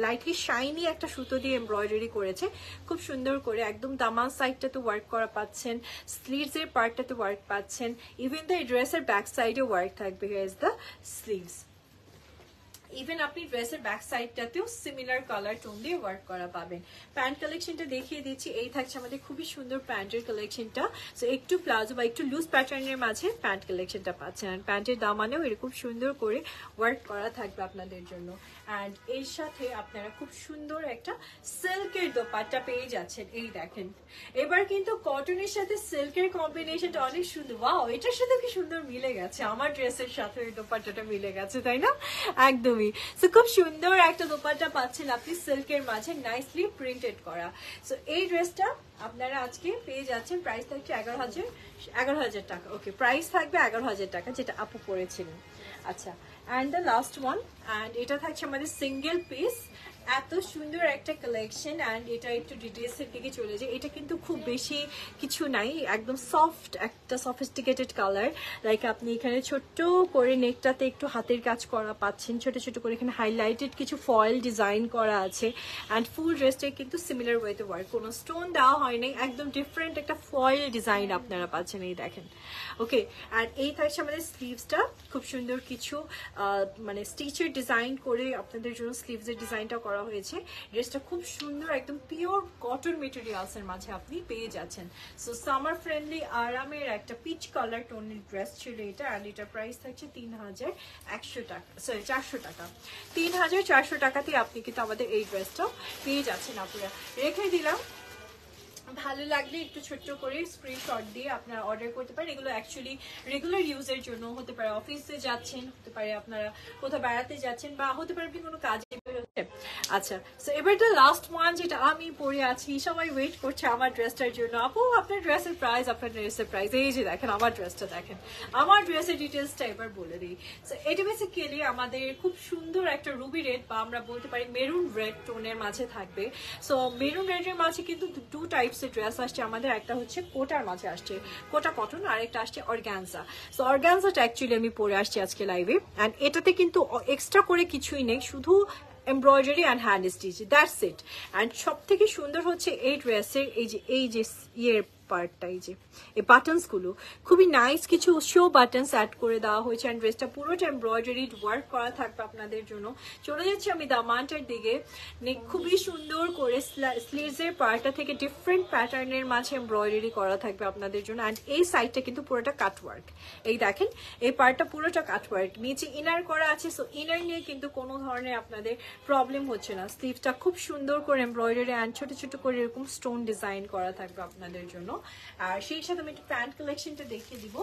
লাইটলি শাইনি একটা সুতো দিয়ে এমব্রয়ডারি করেছে খুব সুন্দর করে। একদম দামান সাইডটাতে ওয়ার্ক করা পাচ্ছেন, স্লিভস এর পার্টটাতে ওয়ার্ক পাচ্ছেন, ইভেন দ্য ড্রেসের ব্যাক সাইডে ওয়ার্ক থাকবে। Here is the sleeves. Even আপনি ড্রেসের ব্যাক সাইডটাতেও সিমিলার কালার টোন দিয়ে ওয়ার্ক করা পাবেন। প্যান্ট কালেকশনটা দেখিয়ে দিচ্ছি, এই থাকছে আমাদের খুবই সুন্দর প্যান্টের কালেকশনটা। সো একটু প্লাজো বা একটু লুজ প্যাটার্নের মাঝে প্যান্ট কালেকশনটা পাচ্ছেন। আর প্যান্টের দামানেও এরকম সুন্দর করে ওয়ার্ক করা থাকবে আপনাদের জন্য। অ্যান্ড এর সাথে আপনারা খুব সুন্দর একটা সিল্কের দোপাট্টা পেয়ে যাচ্ছেন। এই দেখেন, এবার কিন্তু কটনের সাথে সিল্কের কম্বিনেশনটা অনেক সুন্দর। ওয়াও, এটার সাথে কি সুন্দর মিলে গেছে, আমার ড্রেসের সাথে এই দোপাট্টাটা মিলে গেছে, তাই না? একদমই। সো খুব সুন্দর একটা দোপাট্টা পাচ্ছেন আপনি সিল্কের মাঝে, নাইসলি প্রিন্টেড করা। সো এই ড্রেসটা আপনারা আজকে পেয়ে যাচ্ছেন, প্রাইস থাকছে 11,000 টাকা। ওকে, প্রাইস থাকবে 11,000 টাকা, যেটা আপু পড়েছিলেন। আচ্ছা, and the last one, and এটা থাকছে আমাদের সিঙ্গেল পিস। এত সুন্দর একটা কালেকশন। অ্যান্ড এটা একটু ডিটেলস এর দিকে চলে যায়। এটা কিন্তু খুব বেশি কিছু নাই, একদম সফট একটা সফিস্টিকেটেড কালার। লাইক আপনি এখানে ছোট্ট করে নেকটাতে একটু হাতের কাজ করা পাচ্ছেন, ছোট ছোট করে এখানে হাইলাইটেড কিছু ফয়েল ডিজাইন করা আছে। অ্যান্ড ফুল ড্রেসটা কিন্তু সিমিলার ওয়েতে ওয়ার্ক, কোনো স্টোন দেওয়া হয় নাই, একদম ডিফারেন্ট একটা ফয়েল ডিজাইন আপনারা পাচ্ছেন। এই দেখেন, ওকে। অ্যান্ড এই থাকছে আমাদের স্লিভসটা, খুব সুন্দর কিছু মানে স্টিচের ডিজাইন করে আপনাদের জন্য স্লিভসের ডিজাইনটা করা হয়েছে। ড্রেসটা খুব সুন্দর, একদম পিওর কটন মেটেরিয়ালস এর মাঝে আপনি পেয়ে যাচ্ছেন। সো সামার ফ্রেন্ডলি আরামের একটা পিচ কালার টোনের ড্রেস ছিল এটা। অ্যান্ড এটার প্রাইস থাকছে 3,100 টাকা, সরি 400 টাকা। 3,400 টাকাতে আপনি কিন্তু আমাদের এই ড্রেসটাও পেয়ে যাচ্ছেন। আপনারা রেখে দিলাম, ভালো লাগলে একটু ছোট্ট করে স্ক্রিনশট দিয়ে আপনারা অর্ডার করতে পারেন। এগুলো অ্যাকচুয়ালি রেগুলার ইউজের জন্য হতে পারে, অফিসে যাচ্ছেন, হতে পারে আপনারা কোথাও বেড়াতে যাচ্ছেন, বা হতে পারে আপনি কোনো কাজে বেরোচ্ছে। আচ্ছা, সো এবার তো লাস্ট ওয়ান যেটা আমি পরে আছি, সবাই ওয়েট করছে আমার ড্রেসটার জন্য। আপু আপনার ড্রেসের প্রাইস, আপনার ড্রেসের প্রাইস। এই যে দেখেন আমার ড্রেসটা, দেখেন আমার ড্রেসের ডিটেলসটা এবার বলে দিই। সো এটা বেসিক্যালি আমাদের খুব সুন্দর একটা রুবি রেড, বা আমরা বলতে পারি মেরুন রেড টোনের মাঝে থাকবে। সো মেরুন রেডের মাঝে কিন্তু টু টাইপস ড্রেস আসছে আমাদের, একটা হচ্ছে কোটার মাঝে আসছে, কোটা কটন, আর একটা আসছে অর্গানজা। সো অর্গানজাটা অ্যাকচুয়ালি আমি পরে আসছি আজকে লাইভে। অ্যান্ড এটাতে কিন্তু এক্সট্রা করে কিছুই নেই, শুধু embroidery and hand stitch, that's it. And সব থেকে সুন্দর হচ্ছে এই ড্রেসের এই যে ইয়ের পার্টটা, এই যে এই বাটনস গুলো খুবই নাইস, কিছু শো বাটনস অ্যাড করে দেওয়া হয়েছে। অ্যান্ড ড্রেসটা পুরোটা এমব্রয়ডারি ওয়ার্ক করা থাকবে আপনাদের জন্য। চলে যাচ্ছে আমি দামানটার দিকে। খুবই সুন্দর করে স্লিভস এর পার্টটা থেকে ডিফারেন্ট প্যাটার্নের মাঝে এমব্রয়ডারি করা থাকবে আপনাদের জন্য। অ্যান্ড এই সাইডটা কিন্তু পুরোটা কাটওয়ার্ক, এই দেখেন এই পার্টটা পুরোটা কাটওয়ার্ক, নিচে ইনার করা আছে। সো ইনার নিয়ে কিন্তু কোনো ধরনের আপনাদের প্রবলেম হচ্ছে না। স্লিভটা খুব সুন্দর করে এমব্রয়ডারি অ্যান্ড ছোট ছোট করে এরকম স্টোন ডিজাইন করা থাকবে আপনাদের জন্য। আর সেই সাথে আমি একটু প্যান্ট কালেকশনটা দেখিয়ে দিব।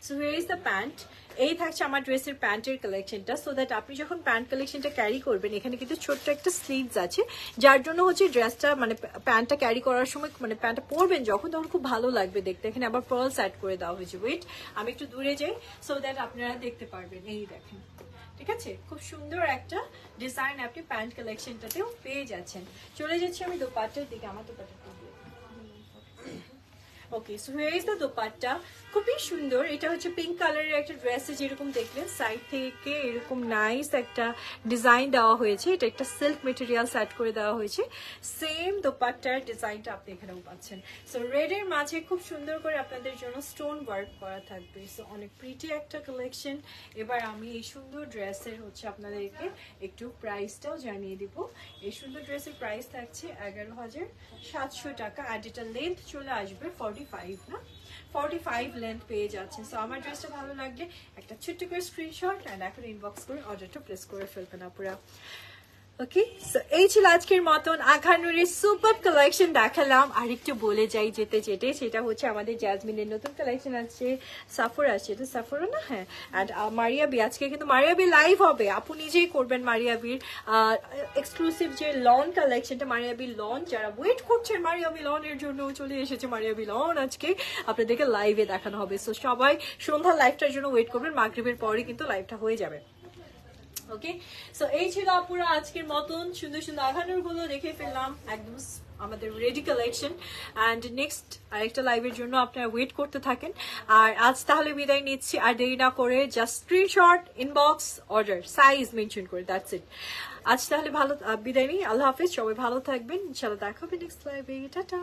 So here is the pant. এই থাকছে আমার ড্রেসের প্যান্টের কালেকশনটা। সো দ্যাট আপনি যখন প্যান্ট কালেকশনটা ক্যারি করবেন, এখানে কিন্তু ছোট্ট একটা স্লিভস আছে, যার জন্য হচ্ছে ড্রেসটা মানে প্যান্টটা ক্যারি করার সময়, মানে প্যান্টটা পরবেন যখন, তখন খুব ভালো লাগবে দেখতে। এখানে আবার পার্লস অ্যাড করে দেওয়া হয়েছে। ওয়েট, আমি একটু দূরে যাই সো দ্যাট আপনারা দেখতে পারবেন। এই দেখেন, ঠিক আছে, খুব সুন্দর একটা ডিজাইন আপনি প্যান্ট কালেকশনটাতেও পেয়ে যাচ্ছেন। চলে যাচ্ছি আমি দোপাট্টার দিকে। আমার dupatta, okay. So here is the dupatta, খুবই সুন্দর। এটা হচ্ছে পিঙ্ক কালারের একটা ড্রেসে যেরকম দেখলেন সাইড থেকে এরকম নাইস একটা ডিজাইন দেওয়া হয়েছে। এটা একটা সিল্ক মেটেরিয়াল অ্যাড করে দেওয়া হয়েছে। সেম দোপাট্টার ডিজাইনটা আপনি এখানেও পাচ্ছেন। সো রেডের মাঝে খুব সুন্দর করে আপনাদের জন্য স্টোন ওয়ার্ক করা থাকবে। সো অনেক প্রিটি একটা কালেকশন। এবার আমি এই সুন্দর ড্রেসের হচ্ছে আপনাদেরকে একটু প্রাইসটাও জানিয়ে দিব। এই সুন্দর ড্রেসের প্রাইস থাকছে 11,700 টাকা। আর এটা লেন্থ চলে আসবে 45, না 45 লেন্থ পেয়ে যাচ্ছেন। সো আমার ড্রেসটা ভালো লাগলে একটা ছোট্ট করে স্ক্রিনশট অ্যান্ড এখন ইনবক্স করে অর্ডারটা প্লেস করে ফেলবেন আপুরা। ওকে, সো এই ছিল আজকের মতন আখানুরের সুপার কালেকশন দেখালাম। আর একটু বলে যাই যেতে যেতে, সেটা হচ্ছে আমাদের জ্যাজমিনের নতুন কালেকশন আছে, সাফর আছে, এটা সাফরও না, হ্যাঁ। অ্যান্ড মারিয়াবি, আজকে কিন্তু মারিয়াবি লাইভ হবে, আপু নিজেই করবেন মারিয়াবির এক্সক্লুসিভ যে লন কালেকশনটা, মারিয়াবি লন। যারা ওয়েট করছেন মারিয়াবি লনের জন্য, চলে এসেছে মারিয়াবি লন, আজকে আপনাদেরকে লাইভে দেখানো হবে। সো সবাই সন্ধ্যার লাইভটার জন্য ওয়েট করবেন, মাগরিবের পরই কিন্তু লাইভটা হয়ে যাবে। ওকে, সো এই ছিল আপুরা আজকের মতন সুন্দর সুন্দর আখানুর গুলো দেখে ফেললাম, একদম আমাদের রেডি কালেকশন। অ্যান্ড নেক্সট আরেকটা লাইভের জন্য আপনারা ওয়েট করতে থাকেন। আর আজ তাহলে বিদায় নিচ্ছি, আর দেরি না করে just screenshot, inbox, order, size mention করে, দ্যাটস ইট। আজ তাহলে ভালো বিদায় নিই, আল্লাহ হাফিজ, সবাই ভালো থাকবেন, ইনশাআল্লাহ দেখা হবে নেক্সট লাইভে, টাটা।